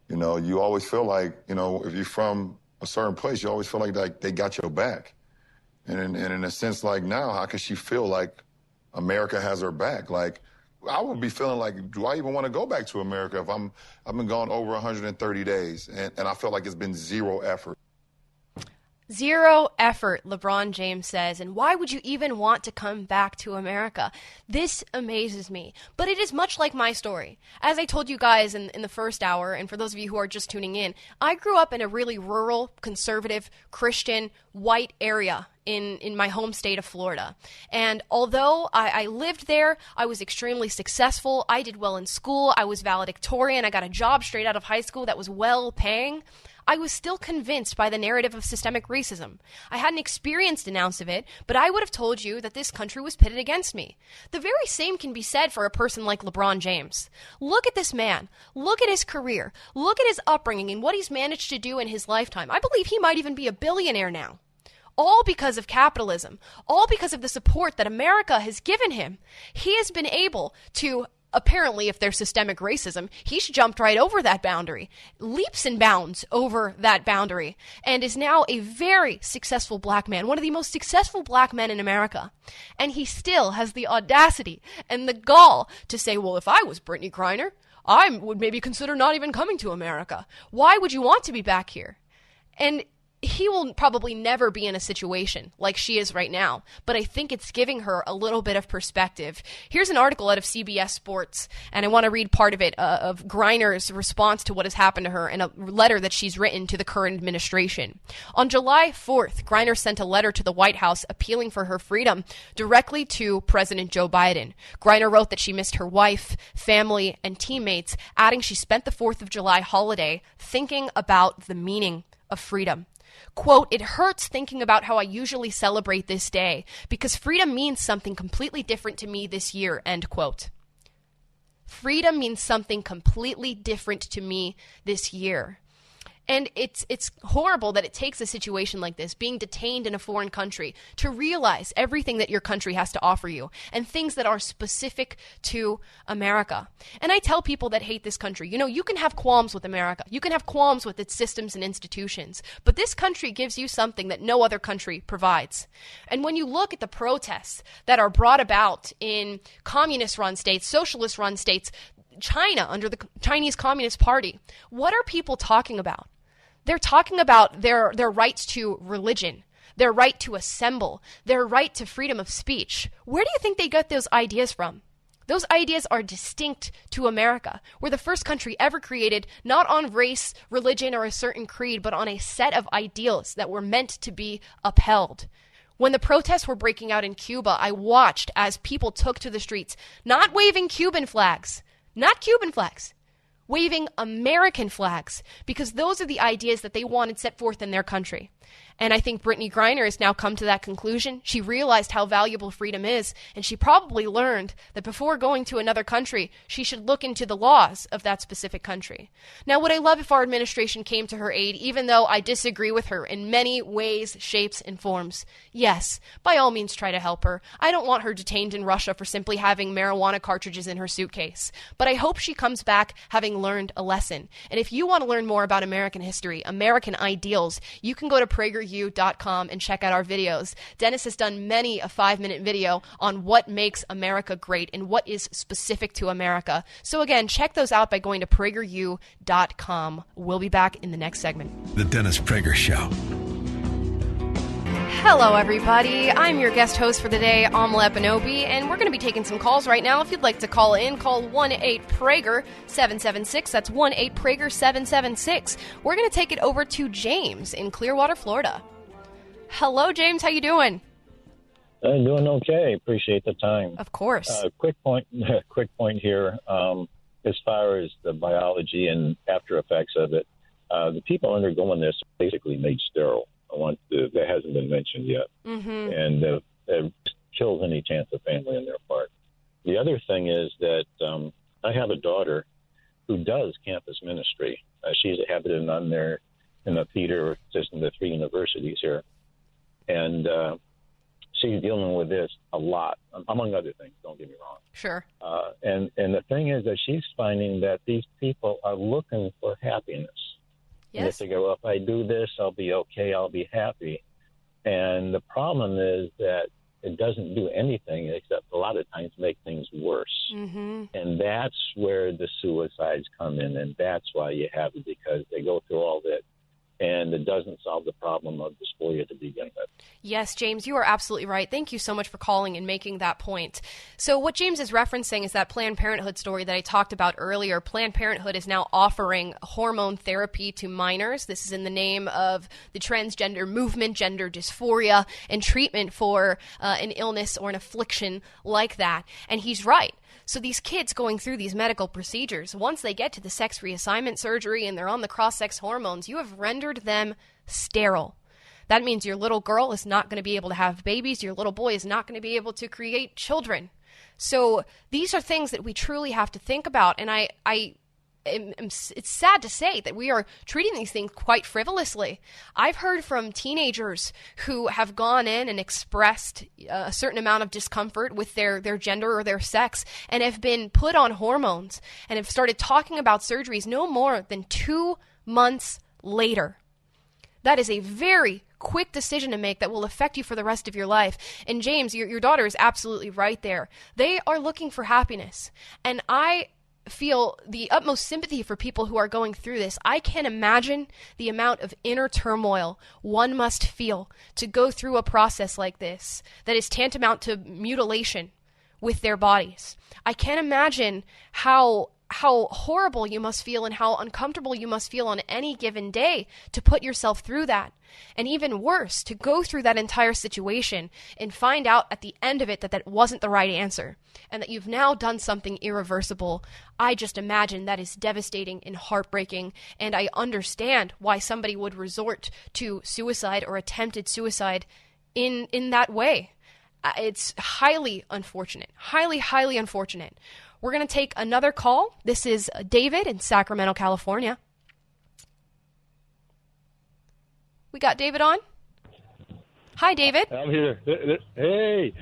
you know, you always feel like, you know, if you're from a certain place, you always feel like they got your back. And in a sense, like, now, how could she feel like America has her back? Like, I would be feeling like, do I even want to go back to America if I've been gone over 130 days, and I feel like it's been zero effort. Zero effort, LeBron James says, and why would you even want to come back to America? This amazes me, but it is much like my story. As I told you guys in the first hour, and for those of you who are just tuning in, I grew up in a really rural, conservative, Christian, white area in my home state of Florida. And although I lived there, I was extremely successful. I did well in school. I was valedictorian. I got a job straight out of high school that was well paying. I was still convinced by the narrative of systemic racism. I hadn't experienced an ounce of it, but I would have told you that this country was pitted against me. The very same can be said for a person like LeBron James. Look at this man. Look at his career. Look at his upbringing and what he's managed to do in his lifetime. I believe he might even be a billionaire now. All because of capitalism. All because of the support that America has given him. He has been able to, apparently, if there's systemic racism, he's jumped right over that boundary, leaps and bounds over that boundary, and is now a very successful black man, one of the most successful black men in America. And he still has the audacity and the gall to say, well, if I was Brittney Griner, I would maybe consider not even coming to America. Why would you want to be back here? And he will probably never be in a situation like she is right now, but I think it's giving her a little bit of perspective. Here's an article out of CBS Sports, and I want to read part of it, of Griner's response to what has happened to her in a letter that she's written to the current administration. On July 4th, Griner sent a letter to the White House appealing for her freedom directly to President Joe Biden. Griner wrote that she missed her wife, family, and teammates, adding she spent the 4th of July holiday thinking about the meaning of freedom. Quote, it hurts thinking about how I usually celebrate this day because freedom means something completely different to me this year, end quote. Freedom means something completely different to me this year. And it's horrible that it takes a situation like this, being detained in a foreign country, to realize everything that your country has to offer you and things that are specific to America. And I tell people that hate this country, you know, you can have qualms with America. You can have qualms with its systems and institutions. But this country gives you something that no other country provides. And when you look at the protests that are brought about in communist-run states, socialist-run states, China under the Chinese Communist Party, what are people talking about? They're talking about their rights to religion, their right to assemble, their right to freedom of speech. Where do you think they got those ideas from? Those ideas are distinct to America. We're the first country ever created not on race, religion, or a certain creed, but on a set of ideals that were meant to be upheld. When the protests were breaking out in Cuba, I watched as people took to the streets, not waving Cuban flags, not Cuban flags, waving American flags, because those are the ideas that they wanted set forth in their country. And I think Brittney Griner has now come to that conclusion. She realized how valuable freedom is, and she probably learned that before going to another country, she should look into the laws of that specific country. Now, would I love if our administration came to her aid, even though I disagree with her in many ways, shapes, and forms? Yes, by all means try to help her. I don't want her detained in Russia for simply having marijuana cartridges in her suitcase. But I hope she comes back having learned a lesson. And if you want to learn more about American history, American ideals, you can go to PragerU.com and check out our videos. Dennis has done many a 5-minute video on what makes America great and what is specific to America. So again, check those out by going to PragerU.com. We'll be back in the next segment. The Dennis Prager Show. Hello, everybody. I'm your guest host for the day, Amala Ekpunobi, and we're going to be taking some calls right now. If you'd like to call in, call 1-8-PRAGER-776. That's 1-8-PRAGER-776. We're going to take it over to James in Clearwater, Florida. Hello, James. How you doing? I'm doing okay. Appreciate the time. Of course. Quick point here. As far as the biology and after effects of it, the people undergoing this are basically made sterile. That hasn't been mentioned yet. Mm-hmm. And it kills any chance of family on their part. The other thing is that I have a daughter who does campus ministry. She's a habited nun there in the theater system, the 3 universities here. And she's dealing with this a lot, among other things, don't get me wrong. Sure. And the thing is that she's finding that these people are looking for happiness. Yes. And they figure, well, if I do this, I'll be okay, I'll be happy. And the problem is that it doesn't do anything except a lot of times make things worse. Mm-hmm. And that's where the suicides come in, and that's why you have it, because they go through all that. And it doesn't solve the problem of dysphoria to begin with. Yes, James, you are absolutely right. Thank you so much for calling and making that point. So what James is referencing is that Planned Parenthood story that I talked about earlier. Planned Parenthood is now offering hormone therapy to minors. This is in the name of the transgender movement, gender dysphoria, and treatment for an illness or an affliction like that. And he's right. So these kids going through these medical procedures, once they get to the sex reassignment surgery and they're on the cross-sex hormones, you have rendered them sterile. That means your little girl is not going to be able to have babies. Your little boy is not going to be able to create children. So these are things that we truly have to think about. And it's sad to say that we are treating these things quite frivolously. I've heard from teenagers who have gone in and expressed a certain amount of discomfort with their gender or their sex and have been put on hormones and have started talking about surgeries no more than 2 months later. That is a very quick decision to make that will affect you for the rest of your life. And James, your daughter is absolutely right there. They are looking for happiness. And I feel the utmost sympathy for people who are going through this. I can imagine the amount of inner turmoil one must feel to go through a process like this that is tantamount to mutilation with their bodies. I can imagine how horrible you must feel and how uncomfortable you must feel on any given day to put yourself through that. And even worse, to go through that entire situation and find out at the end of it that wasn't the right answer and that you've now done something irreversible. I just imagine that is devastating and heartbreaking, and I understand why somebody would resort to suicide or attempted suicide in that way. It's highly unfortunate, highly unfortunate. We're going to take another call. This is David in Sacramento, California. We got David on. Hi, David. I'm here. Hey,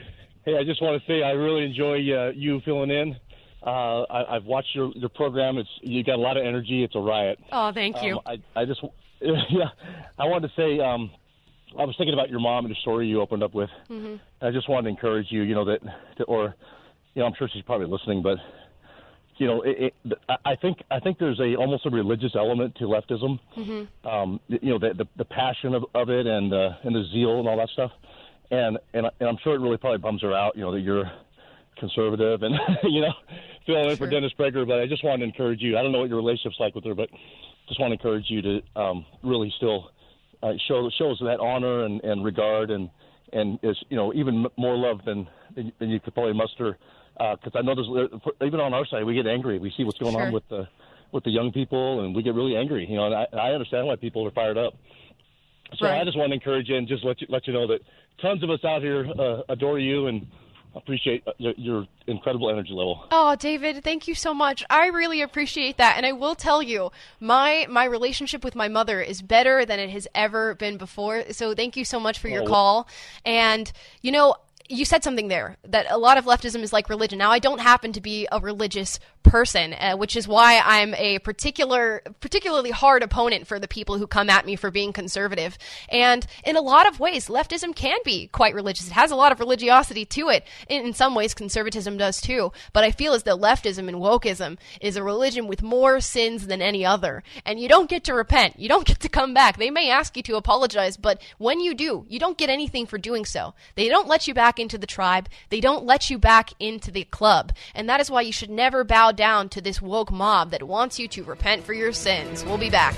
I just want to say I really enjoy you filling in. I've watched your program. You got a lot of energy. It's a riot. Oh, thank you. I wanted to say I was thinking about your mom and the story you opened up with. Mm-hmm. I just wanted to encourage you, I'm sure she's probably listening, but I think there's almost a religious element to leftism. Mm-hmm. The passion of it and the zeal and all that stuff, and I'm sure it really probably bums her out, that you're conservative and filling in for Dennis Prager. But I just wanted to encourage you. I don't know what your relationship's like with her, but just want to encourage you to really still show us that honor and regard and is even more love than you could probably muster. Because I know even on our side we get angry. We see what's going on with with the young people, and we get really angry. You know, and I understand why people are fired up. So right. I just want to encourage you and just let you know that tons of us out here adore you and appreciate your incredible energy level. Oh, David, thank you so much. I really appreciate that. And I will tell you, my relationship with my mother is better than it has ever been before. So thank you so much for your call. And, you know, you said something there, that a lot of leftism is like religion. Now, I don't happen to be a religious person, which is why I'm a particularly hard opponent for the people who come at me for being conservative. And in a lot of ways, leftism can be quite religious. It has a lot of religiosity to it. In some ways, conservatism does too. But I feel as though leftism and wokeism is a religion with more sins than any other. And you don't get to repent. You don't get to come back. They may ask you to apologize, but when you do, you don't get anything for doing so. They don't let you back into the tribe. They don't let you back into the club. And that is why you should never bow down to this woke mob that wants you to repent for your sins. We'll be back.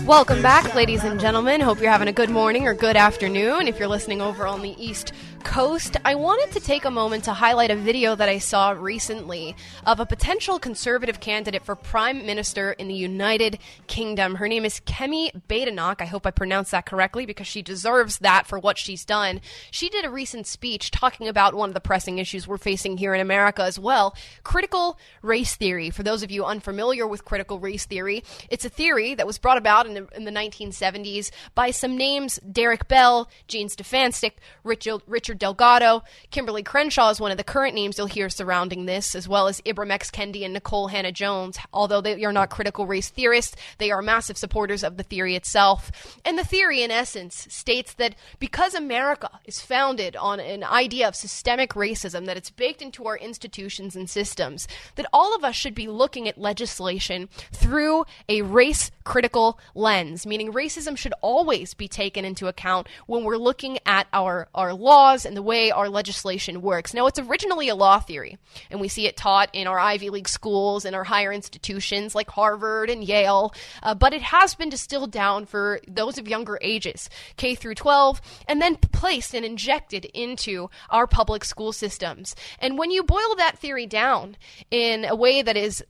Welcome back, ladies and gentlemen. Hope you're having a good morning or good afternoon. If you're listening over on the East Coast, I wanted to take a moment to highlight a video that I saw recently of a potential conservative candidate for Prime Minister in the United Kingdom. Her name is Kemi Badenoch. I hope I pronounced that correctly because she deserves that for what she's done. She did a recent speech talking about one of the pressing issues we're facing here in America as well, critical race theory. For those of you unfamiliar with critical race theory, it's a theory that was brought about in the 1970s by some names: Derek Bell, Gene Stefancic, Richard Delgado. Kimberly Crenshaw is one of the current names you'll hear surrounding this, as well as Ibram X. Kendi and Nicole Hannah-Jones. Although they are not critical race theorists, they are massive supporters of the theory itself. And the theory, in essence, states that because America is founded on an idea of systemic racism, that it's baked into our institutions and systems, that all of us should be looking at legislation through a race-critical lens, meaning racism should always be taken into account when we're looking at our laws and the way our legislation works. Now, it's originally a law theory, and we see it taught in our Ivy League schools and our higher institutions like Harvard and Yale, but it has been distilled down for those of younger ages, K through 12, and then placed and injected into our public school systems. And when you boil that theory down in a way that is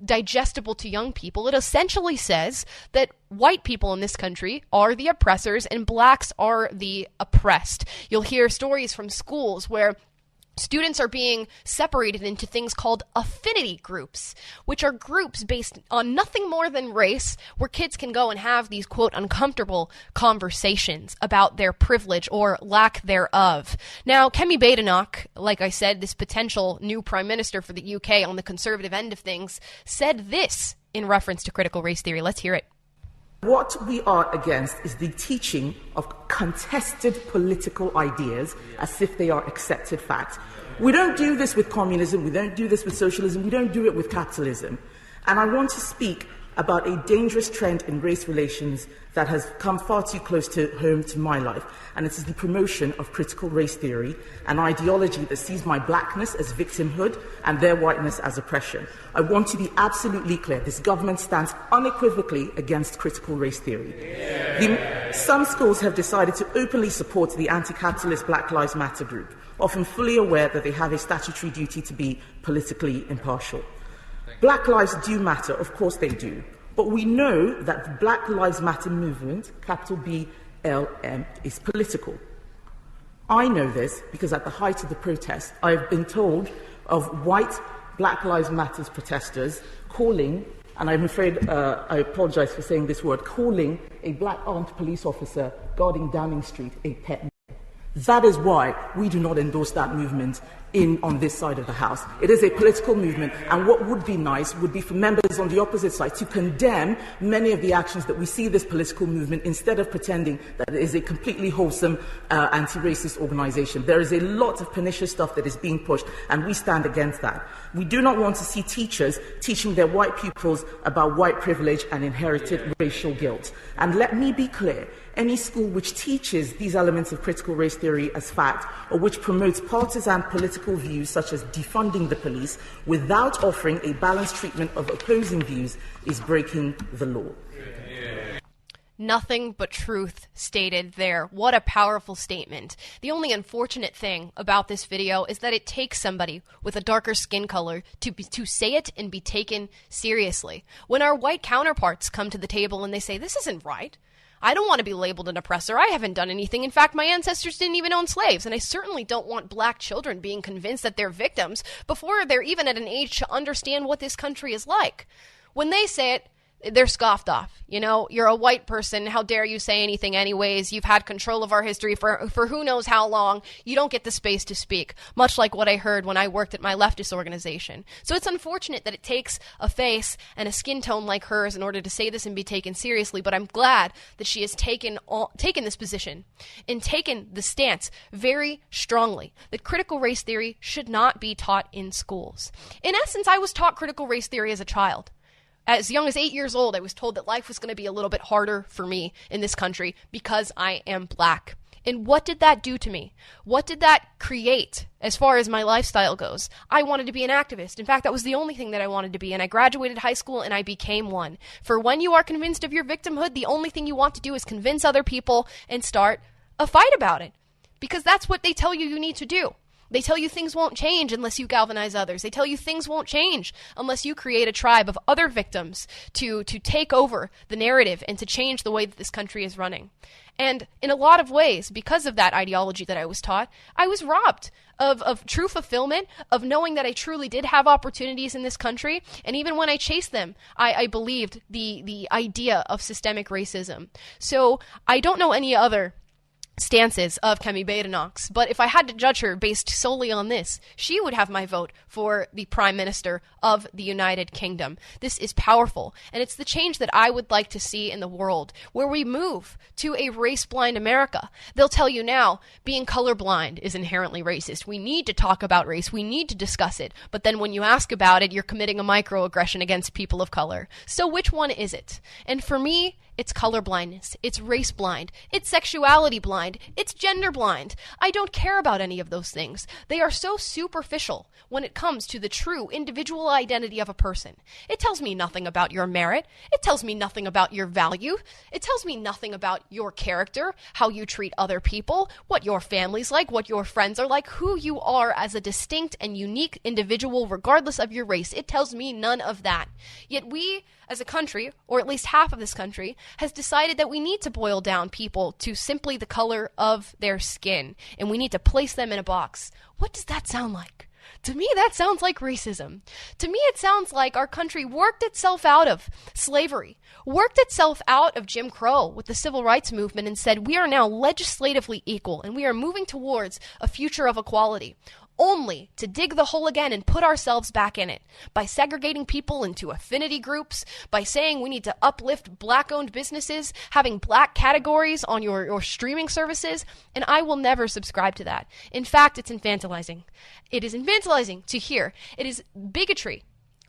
digestible to young people, it essentially says that white people in this country are the oppressors and blacks are the oppressed. You'll hear stories from schools where students are being separated into things called affinity groups, which are groups based on nothing more than race, where kids can go and have these, quote, uncomfortable conversations about their privilege or lack thereof. Now, Kemi Badenoch, like I said, this potential new prime minister for the UK on the conservative end of things, said this in reference to critical race theory. Let's hear it. What we are against is the teaching of contested political ideas as if they are accepted facts. We don't do this with communism, we don't do this with socialism, we don't do it with capitalism. And I want to speak about a dangerous trend in race relations that has come far too close to home to my life, and it is the promotion of critical race theory, an ideology that sees my blackness as victimhood and their whiteness as oppression. I want to be absolutely clear. This government stands unequivocally against critical race theory. Some schools have decided to openly support the anti-capitalist Black Lives Matter group, often fully aware that they have a statutory duty to be politically impartial. Black lives do matter, of course they do. But we know that the Black Lives Matter movement, capital BLM, is political. I know this because at the height of the protest, I have been told of white Black Lives Matter protesters calling, and I'm afraid I apologize for saying this word, calling a black armed police officer guarding Downing Street a pet. That is why we do not endorse that movement on this side of the House. It is a political movement, and what would be nice would be for members on the opposite side to condemn many of the actions that we see this political movement, instead of pretending that it is a completely wholesome anti-racist organization. There is a lot of pernicious stuff that is being pushed, and we stand against that. We do not want to see teachers teaching their white pupils about white privilege and inherited racial guilt. And let me be clear, any school which teaches these elements of critical race theory as fact, or which promotes partisan political views such as defunding the police without offering a balanced treatment of opposing views, is breaking the law. Nothing but truth stated there. What a powerful statement. The only unfortunate thing about this video is that it takes somebody with a darker skin color to say it and be taken seriously. When our white counterparts come to the table and they say, this isn't right. I don't want to be labeled an oppressor. I haven't done anything. In fact, my ancestors didn't even own slaves. And I certainly don't want black children being convinced that they're victims before they're even at an age to understand what this country is like. When they say it, they're scoffed off. You know, you're a white person. How dare you say anything anyways? You've had control of our history for who knows how long. You don't get the space to speak, much like what I heard when I worked at my leftist organization. So it's unfortunate that it takes a face and a skin tone like hers in order to say this and be taken seriously, but I'm glad that she has taken this position and taken the stance very strongly that critical race theory should not be taught in schools. In essence, I was taught critical race theory as a child. As young as 8 years old, I was told that life was going to be a little bit harder for me in this country because I am black. And what did that do to me? What did that create as far as my lifestyle goes? I wanted to be an activist. In fact, that was the only thing that I wanted to be. And I graduated high school and I became one. For when you are convinced of your victimhood, the only thing you want to do is convince other people and start a fight about it. Because that's what they tell you need to do. They tell you things won't change unless you galvanize others. They tell you things won't change unless you create a tribe of other victims to take over the narrative and to change the way that this country is running. And in a lot of ways, because of that ideology that I was taught, I was robbed of true fulfillment, of knowing that I truly did have opportunities in this country. And even when I chased them, I believed the idea of systemic racism. So I don't know any other stances of Kemi Badenoch's, but if I had to judge her based solely on this, she would have my vote for the Prime Minister of the United Kingdom. This is powerful, and it's the change that I would like to see in the world, where we move to a race-blind America. They'll tell you now, being colorblind is inherently racist. We need to talk about race. We need to discuss it. But then when you ask about it, you're committing a microaggression against people of color. So which one is it? And for me, it's color blindness. It's race blind. It's sexuality blind. It's gender blind. I don't care about any of those things. They are so superficial when it comes to the true individual identity of a person. It tells me nothing about your merit. It tells me nothing about your value. It tells me nothing about your character, how you treat other people, what your family's like, what your friends are like, who you are as a distinct and unique individual regardless of your race. It tells me none of that. Yet we, as a country, or at least half of this country, has decided that we need to boil down people to simply the color of their skin, and we need to place them in a box. What does that sound like? To me, that sounds like racism. To me, it sounds like our country worked itself out of slavery, worked itself out of Jim Crow with the civil rights movement and said, we are now legislatively equal, and we are moving towards a future of equality, only to dig the hole again and put ourselves back in it by segregating people into affinity groups, by saying we need to uplift black-owned businesses, having black categories on your streaming services, and I will never subscribe to that. In fact, it's infantilizing. It is infantilizing to hear. It is bigotry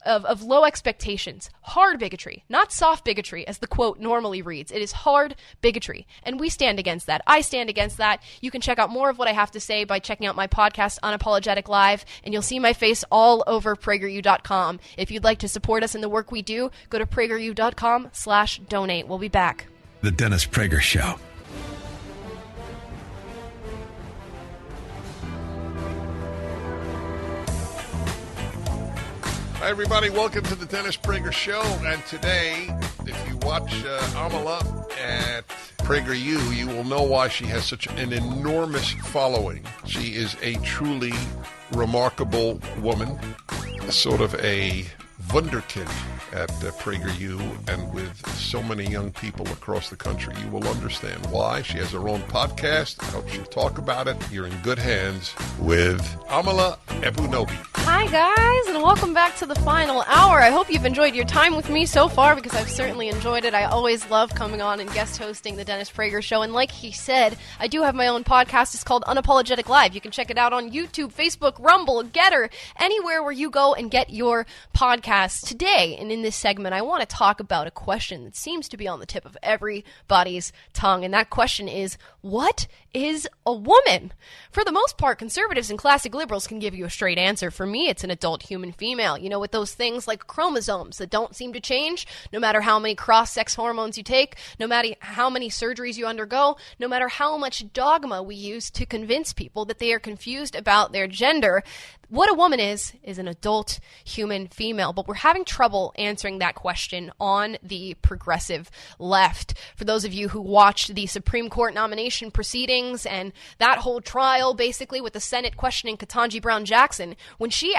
of low expectations, hard bigotry, not soft bigotry as the quote normally reads. It is hard bigotry, and we stand against that. I stand against that. You can check out more of what I have to say by checking out my podcast, Unapologetic Live, and you'll see my face all over PragerU.com. If you'd like to support us in the work we do, go to PragerU.com/donate. We'll be back. The Dennis Prager Show. Hi, everybody. Welcome to the Dennis Prager Show. And today, if you watch Amala at PragerU, you will know why she has such an enormous following. She is a truly remarkable woman, sort of a wunderkind at PragerU, and with so many young people across the country. You will understand why. She has her own podcast. I hope she'll talk about it. You're in good hands with Amala Ekpunobi. Hi, guys, and welcome back to the final hour. I hope you've enjoyed your time with me so far, because I've certainly enjoyed it. I always love coming on and guest hosting the Dennis Prager Show, and like he said, I do have my own podcast. It's called Unapologetic Live. You can check it out on YouTube, Facebook, Rumble, Getter, anywhere where you go and get your podcasts. Today, and in this segment, I want to talk about a question that seems to be on the tip of everybody's tongue, and that question is, what is a woman? For the most part, conservatives and classic liberals can give you a straight answer. For me, it's an adult human female, you know, with those things like chromosomes that don't seem to change, no matter how many cross-sex hormones you take, no matter how many surgeries you undergo, no matter how much dogma we use to convince people that they are confused about their gender. What a woman is an adult human female, but we're having trouble answering that question on the progressive left. For those of you who watched the Supreme Court nomination proceedings and that whole trial, basically with the Senate questioning Ketanji Brown Jackson, when she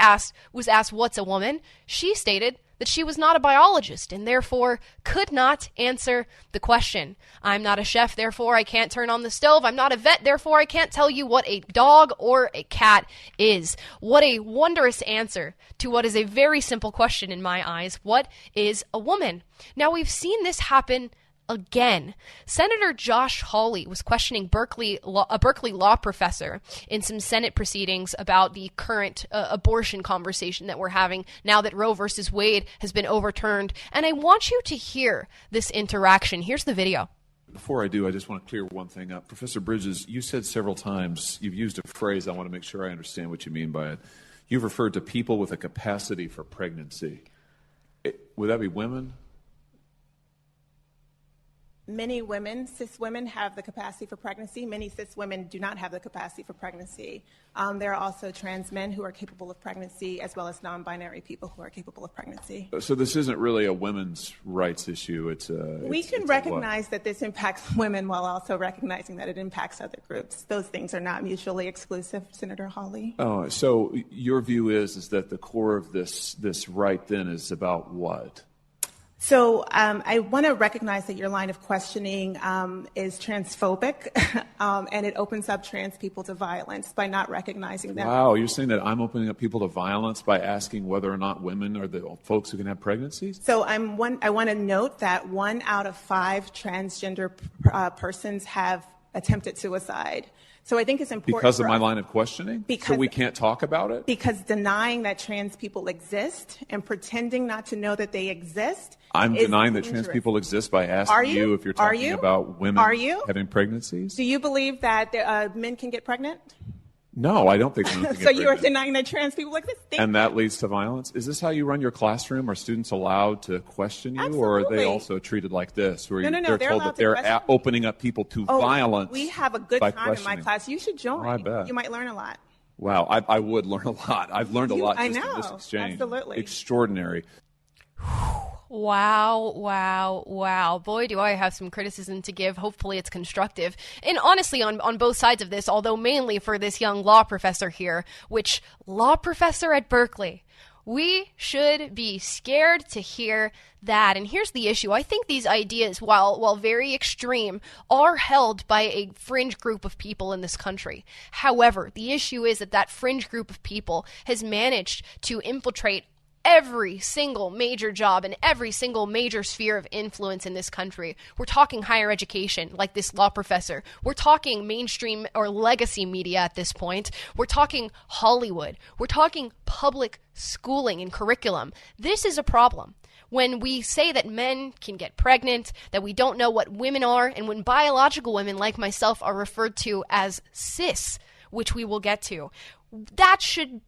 was asked what's a woman, she stated that she was not a biologist and therefore could not answer the question. I'm not a chef, therefore I can't turn on the stove. I'm not a vet, therefore I can't tell you what a dog or a cat is. What a wondrous answer to what is a very simple question in my eyes. What is a woman? Now, we've seen this happen again. Senator Josh Hawley was questioning a Berkeley law professor in some Senate proceedings about the current abortion conversation that we're having now that Roe versus Wade has been overturned. And I want you to hear this interaction. Here's the video. Before I do, I just want to clear one thing up. Professor Bridges, you said several times, you've used a phrase, I want to make sure I understand what you mean by it. You've referred to people with a capacity for pregnancy. Would that be women? Many women, cis women, have the capacity for pregnancy. Many cis women do not have the capacity for pregnancy. There are also trans men who are capable of pregnancy, as well as non-binary people who are capable of pregnancy. So this isn't really a women's rights issue. We can recognize that this impacts women while also recognizing that it impacts other groups. Those things are not mutually exclusive, Senator Hawley. Oh, so your view is that the core of this right then is about what? So I want to recognize that your line of questioning is transphobic, and it opens up trans people to violence by not recognizing them. Wow, you're saying that I'm opening up people to violence by asking whether or not women are the folks who can have pregnancies? So I want to note that 1 out of 5 transgender persons have attempted suicide. So I think it's important because of my line of questioning? Because, so we can't talk about it? Because denying that trans people exist and pretending not to know that they exist I'm denying that trans people exist by asking you if you're talking about women having pregnancies? Do you believe that men can get pregnant? No, I don't think women can get So pregnant. you are denying that trans people exist? And that leads to violence? Is this how you run your classroom? Are students allowed to question you? Absolutely. Or are they also treated like this, where No, they're told that they're opening up people to violence? We have a good time in my class. You should join. Oh, I bet. You might learn a lot. Wow, I would learn a lot. I've learned a lot just in this exchange. Absolutely. Extraordinary. Wow. Boy, do I have some criticism to give. Hopefully it's constructive. And honestly, on both sides of this, although mainly for this young law professor here, which law professor at Berkeley, we should be scared to hear that. And here's the issue. I think these ideas, while very extreme, are held by a fringe group of people in this country. However, the issue is that fringe group of people has managed to infiltrate every single major job and every single major sphere of influence in this country. We're talking higher education, like this law professor. We're talking mainstream or legacy media at this point. We're talking Hollywood. We're talking public schooling and curriculum. This is a problem. When we say that men can get pregnant, that we don't know what women are, and when biological women like myself are referred to as cis, which we will get to, that should,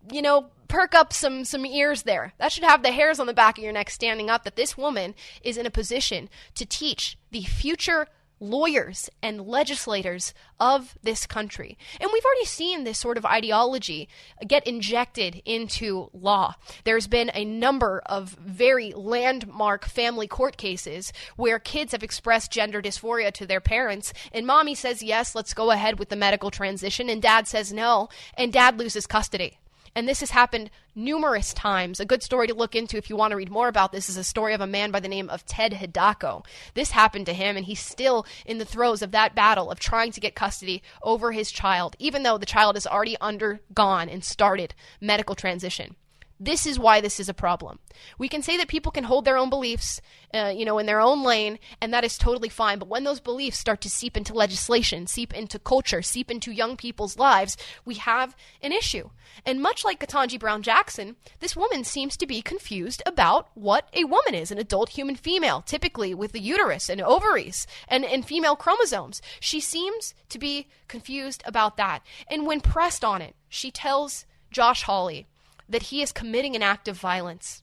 perk up some ears there. That should have the hairs on the back of your neck standing up, that this woman is in a position to teach the future lawyers and legislators of this country. And we've already seen this sort of ideology get injected into law. There's been a number of very landmark family court cases where kids have expressed gender dysphoria to their parents, and mommy says, yes, let's go ahead with the medical transition, and dad says no, and dad loses custody. And this has happened numerous times. A good story to look into if you want to read more about this is a story of a man by the name of Ted Hidako. This happened to him, and he's still in the throes of that battle of trying to get custody over his child, even though the child has already undergone and started medical transition. This is why this is a problem. We can say that people can hold their own beliefs, in their own lane, and that is totally fine. But when those beliefs start to seep into legislation, seep into culture, seep into young people's lives, we have an issue. And much like Ketanji Brown Jackson, this woman seems to be confused about what a woman is, an adult human female, typically with a uterus and ovaries and female chromosomes. She seems to be confused about that. And when pressed on it, she tells Josh Hawley that he is committing an act of violence.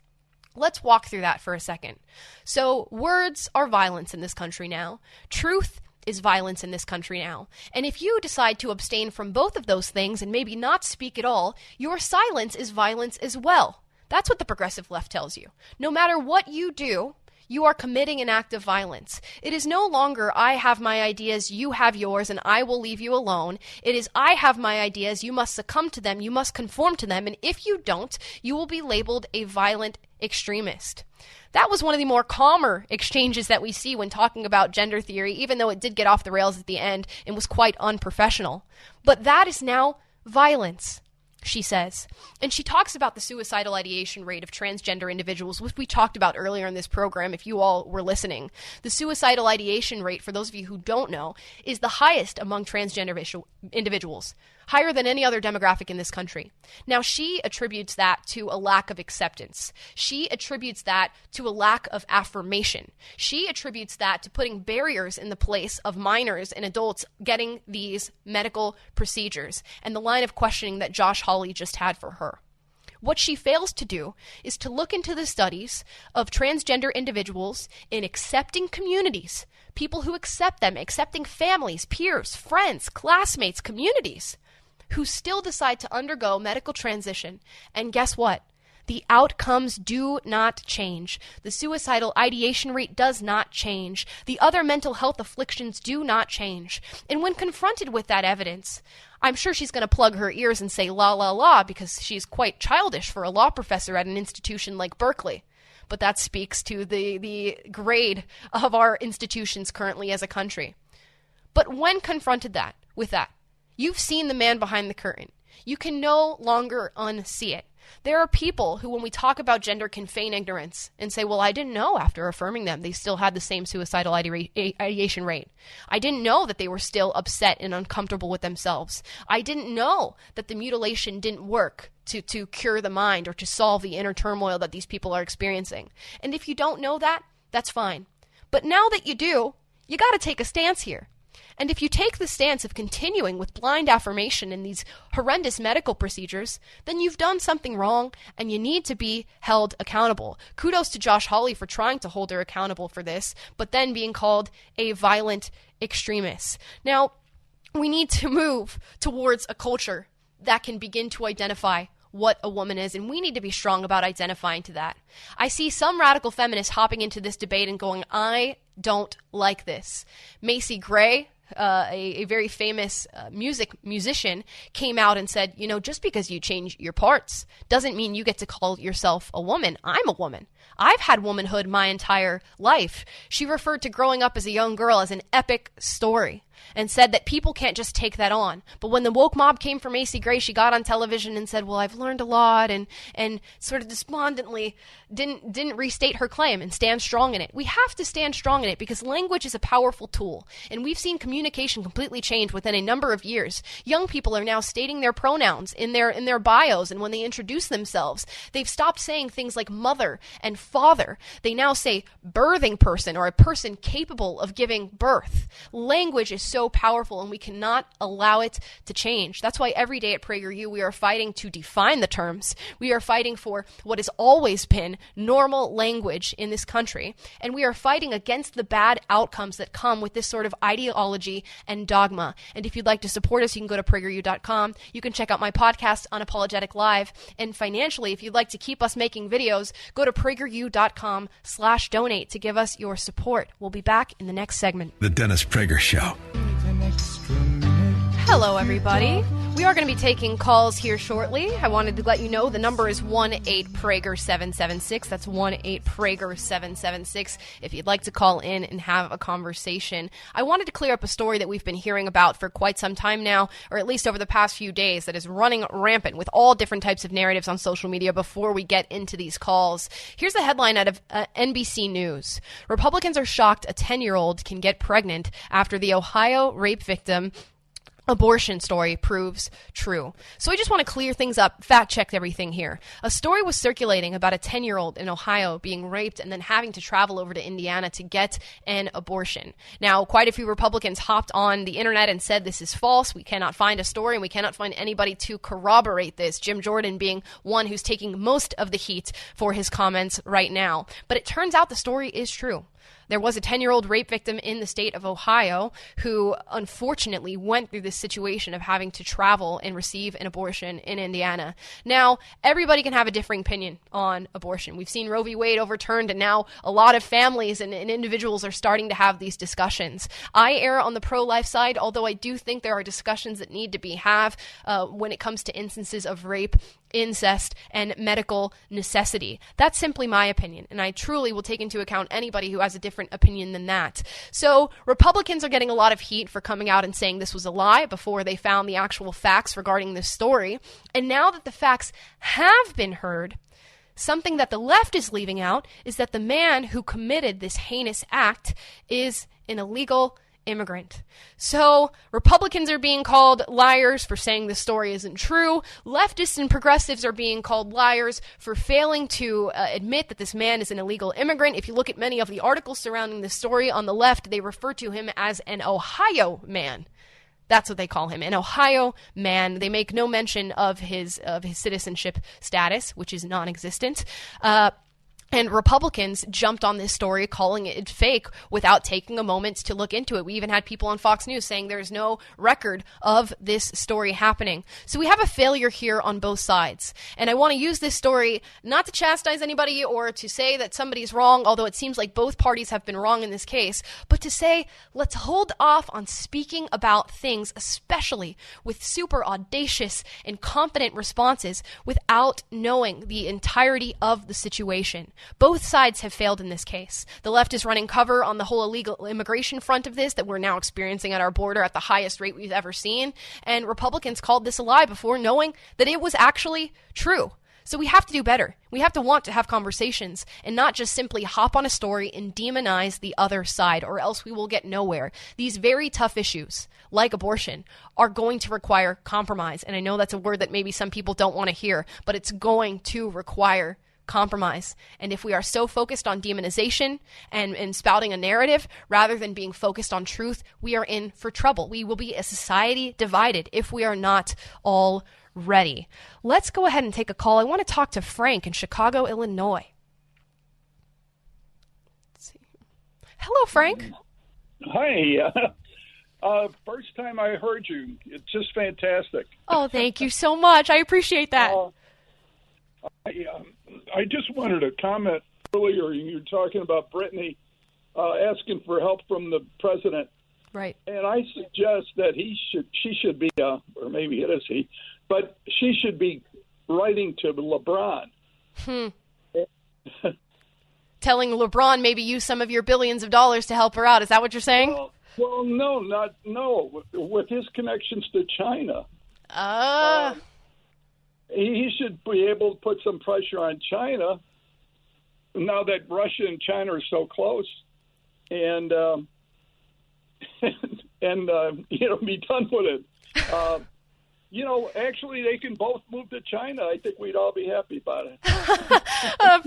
Let's walk through that for a second. So words are violence in this country now. Truth is violence in this country now. And if you decide to abstain from both of those things and maybe not speak at all, your silence is violence as well. That's what the progressive left tells you. No matter what you do, you are committing an act of violence. It is no longer, I have my ideas, you have yours, and I will leave you alone. It is, I have my ideas, you must succumb to them, you must conform to them, and if you don't, you will be labeled a violent extremist. That was one of the more calmer exchanges that we see when talking about gender theory, even though it did get off the rails at the end and was quite unprofessional. But that is now violence, she says. And she talks about the suicidal ideation rate of transgender individuals, which we talked about earlier in this program, if you all were listening. The suicidal ideation rate, for those of you who don't know, is the highest among transgender individuals, higher than any other demographic in this country. Now, she attributes that to a lack of acceptance. She attributes that to a lack of affirmation. She attributes that to putting barriers in the place of minors and adults getting these medical procedures, and the line of questioning that Josh Hawley just had for her. What she fails to do is to look into the studies of transgender individuals in accepting communities, people who accept them, accepting families, peers, friends, classmates, communities, who still decide to undergo medical transition. And guess what? The outcomes do not change. The suicidal ideation rate does not change. The other mental health afflictions do not change. And when confronted with that evidence, I'm sure she's going to plug her ears and say la la la, because she's quite childish for a law professor at an institution like Berkeley. But that speaks to the grade of our institutions currently as a country. But when confronted with that, you've seen the man behind the curtain. You can no longer unsee it. There are people who, when we talk about gender, can feign ignorance and say, well, I didn't know after affirming them they still had the same suicidal ideation rate. I didn't know that they were still upset and uncomfortable with themselves. I didn't know that the mutilation didn't work to cure the mind or to solve the inner turmoil that these people are experiencing. And if you don't know that, that's fine. But now that you do, you got to take a stance here. And if you take the stance of continuing with blind affirmation in these horrendous medical procedures, then you've done something wrong and you need to be held accountable. Kudos to Josh Hawley for trying to hold her accountable for this, but then being called a violent extremist. Now, we need to move towards a culture that can begin to identify what a woman is, and we need to be strong about identifying to that. I see some radical feminists hopping into this debate and going, I don't like this. Macy Gray, a very famous musician, came out and said, just because you change your parts doesn't mean you get to call yourself a woman. I'm a woman. I've had womanhood my entire life. She referred to growing up as a young girl as an epic story and said that people can't just take that on. But when the woke mob came for Macy Gray, she got on television and said, well, I've learned a lot, and sort of despondently didn't restate her claim and stand strong in it. We have to stand strong in it because language is a powerful tool, and we've seen communication completely change within a number of years. Young people are now stating their pronouns in their bios, and when they introduce themselves, they've stopped saying things like mother and father. They now say birthing person or a person capable of giving birth. Language is so powerful, and we cannot allow it to change. That's why every day at PragerU we are fighting to define the terms. We are fighting for what has always been normal language in this country, and we are fighting against the bad outcomes that come with this sort of ideology and dogma. And if you'd like to support us, you can go to PragerU.com. You can check out my podcast, Unapologetic Live, and financially, if you'd like to keep us making videos, go to PragerU.com/donate to give us your support. We'll be back in the next segment. The Dennis Prager Show. Hello, everybody. We are going to be taking calls here shortly. I wanted to let you know the number is 1-8-PRAGER-776. That's 1-8-PRAGER-776 if you'd like to call in and have a conversation. I wanted to clear up a story that we've been hearing about for quite some time now, or at least over the past few days, that is running rampant with all different types of narratives on social media before we get into these calls. Here's the headline out of NBC News. Republicans are shocked a 10-year-old can get pregnant after the Ohio rape victim abortion story proves true. So I just want to clear things up, fact-check everything here. A story was circulating about a 10-year-old in Ohio being raped and then having to travel over to Indiana to get an abortion. Now, quite a few Republicans hopped on the internet and said this is false. We cannot find a story and we cannot find anybody to corroborate this. Jim Jordan being one who's taking most of the heat for his comments right now. But it turns out the story is true. There was a 10-year-old rape victim in the state of Ohio who unfortunately went through this situation of having to travel and receive an abortion in Indiana. Now, everybody can have a differing opinion on abortion. We've seen Roe v. Wade overturned, and now a lot of families and individuals are starting to have these discussions. I err on the pro-life side, although I do think there are discussions that need to be had when it comes to instances of rape, incest, and medical necessity. That's simply my opinion, and I truly will take into account anybody who has a different opinion than that. So Republicans are getting a lot of heat for coming out and saying this was a lie before they found the actual facts regarding this story. And now that the facts have been heard, something that the left is leaving out is that the man who committed this heinous act is an illegal immigrant. So Republicans are being called liars for saying this story isn't true. Leftists and progressives are being called liars for failing to admit that this man is an illegal immigrant. If you look at many of the articles surrounding this story on the left, they refer to him as an Ohio man. That's what they call him, an Ohio man. They make no mention of his citizenship status, which is non-existent. And Republicans jumped on this story, calling it fake without taking a moment to look into it. We even had people on Fox News saying there's no record of this story happening. So we have a failure here on both sides. And I want to use this story not to chastise anybody or to say that somebody's wrong, although it seems like both parties have been wrong in this case, but to say let's hold off on speaking about things, especially with super audacious and confident responses, without knowing the entirety of the situation. Both sides have failed in this case. The left is running cover on the whole illegal immigration front of this that we're now experiencing at our border at the highest rate we've ever seen. And Republicans called this a lie before knowing that it was actually true. So we have to do better. We have to want to have conversations and not just simply hop on a story and demonize the other side, or else we will get nowhere. These very tough issues, like abortion, are going to require compromise. And I know that's a word that maybe some people don't want to hear, but it's going to require compromise. And if we are so focused on demonization and spouting a narrative rather than being focused on truth, we are in for trouble. We will be a society divided if we are not all ready. Let's go ahead and take a call. I want to talk to Frank in Chicago, Illinois. Let's see. Hello, Frank. Hi. First time I heard you. It's just fantastic. Oh, thank you so much. I appreciate that. I just wanted to comment earlier. You were talking about Brittney asking for help from the president. Right. And I suggest that she should be, or maybe it is he, but she should be writing to LeBron. Telling LeBron maybe use some of your billions of dollars to help her out. Is that what you're saying? Well, no. With his connections to China. He should be able to put some pressure on China now that Russia and China are so close, and be done with it. Actually, they can both move to China. I think we'd all be happy about it.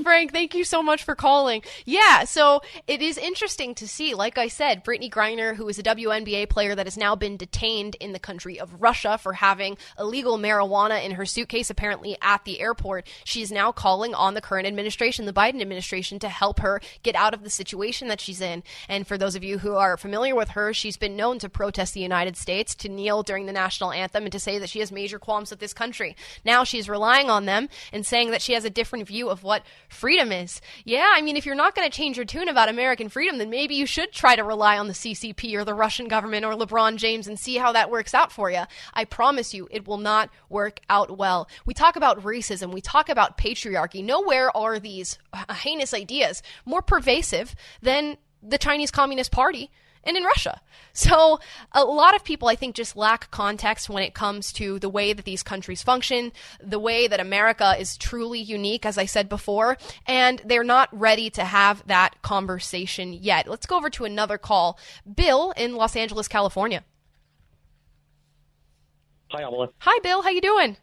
Frank, thank you so much for calling. Yeah, so it is interesting to see, like I said, Brittney Griner, who is a WNBA player that has now been detained in the country of Russia for having illegal marijuana in her suitcase, apparently at the airport. She is now calling on the current administration, the Biden administration, to help her get out of the situation that she's in. And for those of you who are familiar with her, she's been known to protest the United States, to kneel during the national anthem, and to say that she she has major qualms with this country. Now she's relying on them and saying that she has a different view of what freedom is. Yeah, I mean, if you're not going to change your tune about American freedom, then maybe you should try to rely on the CCP or the Russian government or LeBron James and see how that works out for you. I promise you, it will not work out well. We talk about racism. We talk about patriarchy. Nowhere are these heinous ideas more pervasive than the Chinese Communist Party and in Russia. So a lot of people, I think, just lack context when it comes to the way that these countries function, the way that America is truly unique, as I said before, and they're not ready to have that conversation yet. Let's go over to another call. Bill in Los Angeles, California. Hi, Amala. Hi, Bill. How you doing?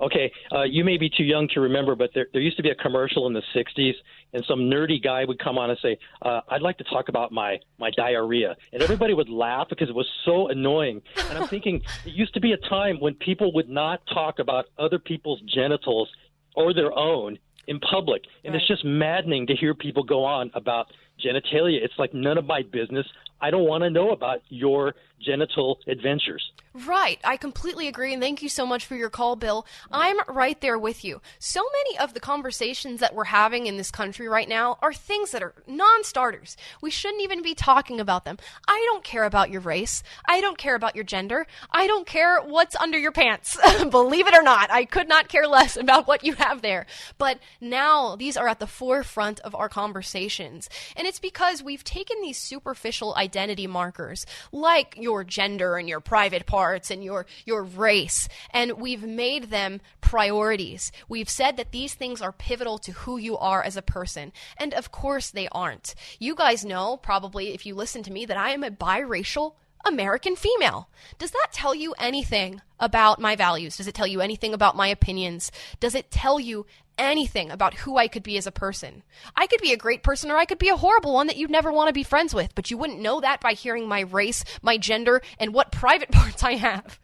Okay, you may be too young to remember, but there used to be a commercial in the 60s, and some nerdy guy would come on and say, I'd like to talk about my diarrhea. And everybody would laugh because it was so annoying. And I'm thinking, it used to be a time when people would not talk about other people's genitals or their own in public. And It's just maddening to hear people go on about genitalia. It's like none of my business. I don't want to know about your genital adventures. Right. I completely agree, and thank you so much for your call, Bill. I'm right there with you. So many of the conversations that we're having in this country right now are things that are non-starters. We shouldn't even be talking about them. I don't care about your race. I don't care about your gender. I don't care what's under your pants. Believe it or not, I could not care less about what you have there. But now these are at the forefront of our conversations, and it's because we've taken these superficial identity markers like your gender and your private parts and your race, and we've made them priorities. We've said that these things are pivotal to who you are as a person, and of course they aren't. You guys know, probably if you listen to me, that I am a biracial American female. Does that tell you anything about my values? Does it tell you anything about my opinions? Does it tell you anything about who I could be as a person? I could be a great person, or I could be a horrible one that you'd never want to be friends with, but you wouldn't know that by hearing my race, my gender, and what private parts I have.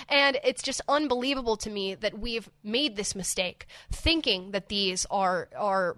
And it's just unbelievable to me that we've made this mistake, thinking that these are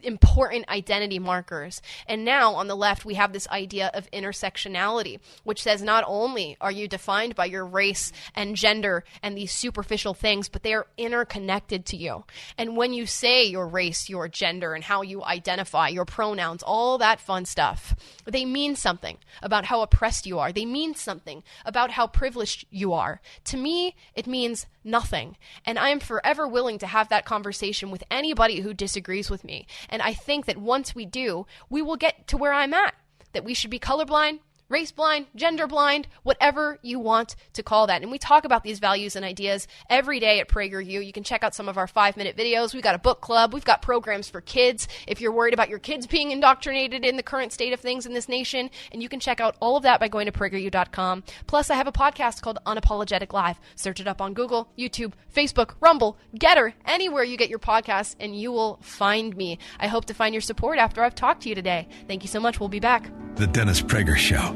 important identity markers. And now on the left, we have this idea of intersectionality, which says not only are you defined by your race and gender and these superficial things, but they are interconnected to you. And when you say your race, your gender, and how you identify, your pronouns, all that fun stuff, they mean something about how oppressed you are. They mean something about how privileged you are. To me, it means nothing. And I am forever willing to have that conversation with anybody who disagrees with me. And I think that once we do, we will get to where I'm at, that we should be colorblind, race blind, gender blind, whatever you want to call that. And we talk about these values and ideas every day at PragerU. You can check out some of our 5-minute videos. We've got a book club. We've got programs for kids if you're worried about your kids being indoctrinated in the current state of things in this nation. And you can check out all of that by going to PragerU.com. Plus, I have a podcast called Unapologetic Live. Search it up on Google, YouTube, Facebook, Rumble, Getter, anywhere you get your podcasts, and you will find me. I hope to find your support after I've talked to you today. Thank you so much. We'll be back. The Dennis Prager Show.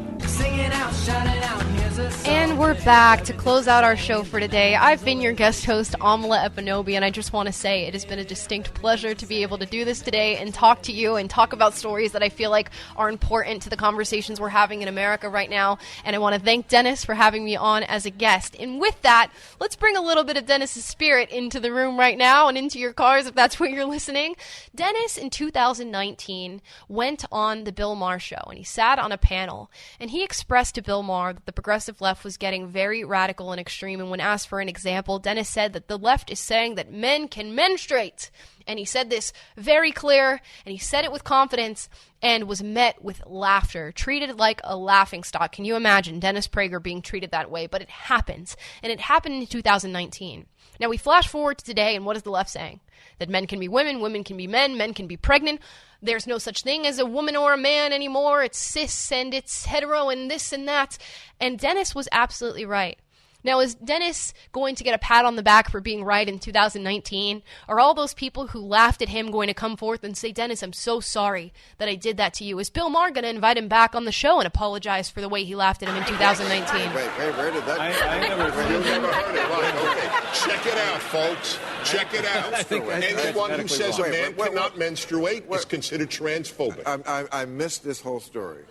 And we're back to close out our show for today. I've been your guest host, Amala Ekpunobi, and I just want to say it has been a distinct pleasure to be able to do this today and talk to you and talk about stories that I feel like are important to the conversations we're having in America right now. And I want to thank Dennis for having me on as a guest. And with that, let's bring a little bit of Dennis's spirit into the room right now and into your cars if that's where you're listening. Dennis, in 2019, went on the Bill Maher show, and he sat on a panel, and he expressed to Bill Maher that the progressive left was getting very radical and extreme, and when asked for an example, Dennis said that the left is saying that men can menstruate. And he said this very clear, and he said it with confidence, and was met with laughter, treated like a laughingstock. Can you imagine Dennis Prager being treated that way? But it happens, and it happened in 2019. Now we flash forward to today, and what is the left saying? That men can be women can be men can be pregnant. There's no such thing as a woman or a man anymore. It's cis and it's hetero and this and that. And Dennis was absolutely right. Now, is Dennis going to get a pat on the back for being right in 2019? Are all those people who laughed at him going to come forth and say, Dennis, I'm so sorry that I did that to you? Is Bill Maher going to invite him back on the show and apologize for the way he laughed at him in 2019? Wait, where did that I never heard it. Okay. Check it out, folks. Check it out. Anyone who says a man cannot menstruate is considered transphobic. I missed this whole story.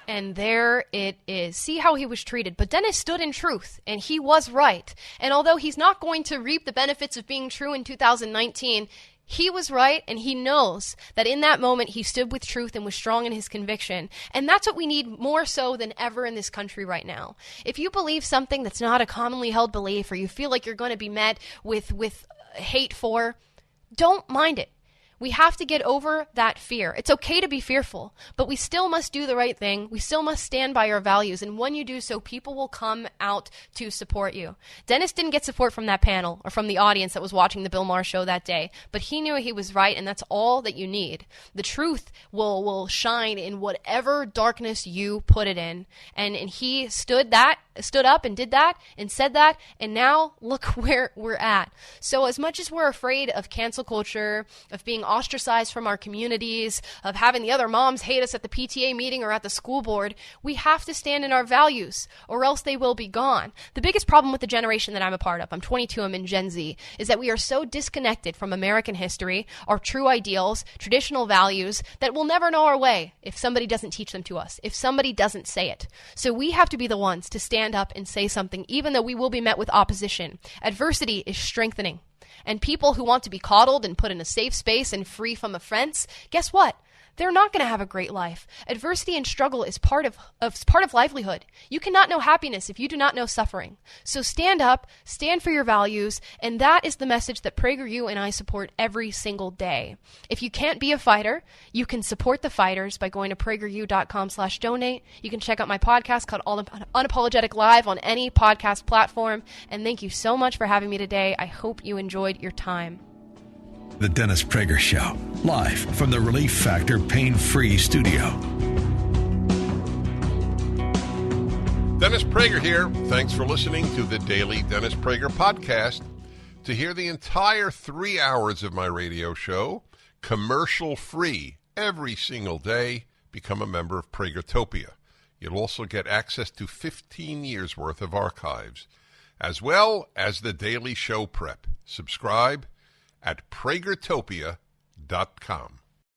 And there it is. See how he was treated. But Dennis stood in truth, and he was right. And although he's not going to reap the benefits of being true in 2019, he was right, and he knows that in that moment he stood with truth and was strong in his conviction. And that's what we need more so than ever in this country right now. If you believe something that's not a commonly held belief, or you feel like you're going to be met with hate for, don't mind it. We have to get over that fear. It's okay to be fearful, but we still must do the right thing. We still must stand by our values, and when you do so, people will come out to support you. Dennis didn't get support from that panel or from the audience that was watching the Bill Maher show that day, but he knew he was right, and that's all that you need. The truth will shine in whatever darkness you put it in, and he stood up and did that and said that, and now look where we're at. So as much as we're afraid of cancel culture, of being ostracized from our communities, of having the other moms hate us at the PTA meeting or at the school board, we have to stand in our values, or else they will be gone. The biggest problem with the generation that I'm a part of, I'm 22, I'm in Gen Z, is that we are so disconnected from American history, our true ideals, traditional values, that we'll never know our way if somebody doesn't teach them to us, if somebody doesn't say it. So we have to be the ones to stand up and say something, even though we will be met with opposition. Adversity is strengthening. And people who want to be coddled and put in a safe space and free from offense, guess what? They're not going to have a great life. Adversity and struggle is part of livelihood. You cannot know happiness if you do not know suffering. So stand up, stand for your values, and that is the message that PragerU and I support every single day. If you can't be a fighter, you can support the fighters by going to PragerU.com/donate. You can check out my podcast called Unapologetic Live on any podcast platform. And thank you so much for having me today. I hope you enjoyed your time. The Dennis Prager Show, live from the Relief Factor Pain-Free Studio. Dennis Prager here. Thanks for listening to the Daily Dennis Prager Podcast. To hear the entire 3 hours of my radio show, commercial-free, every single day, become a member of Pragertopia. You'll also get access to 15 years' worth of archives, as well as the daily show prep. Subscribe at PragerTopia.com.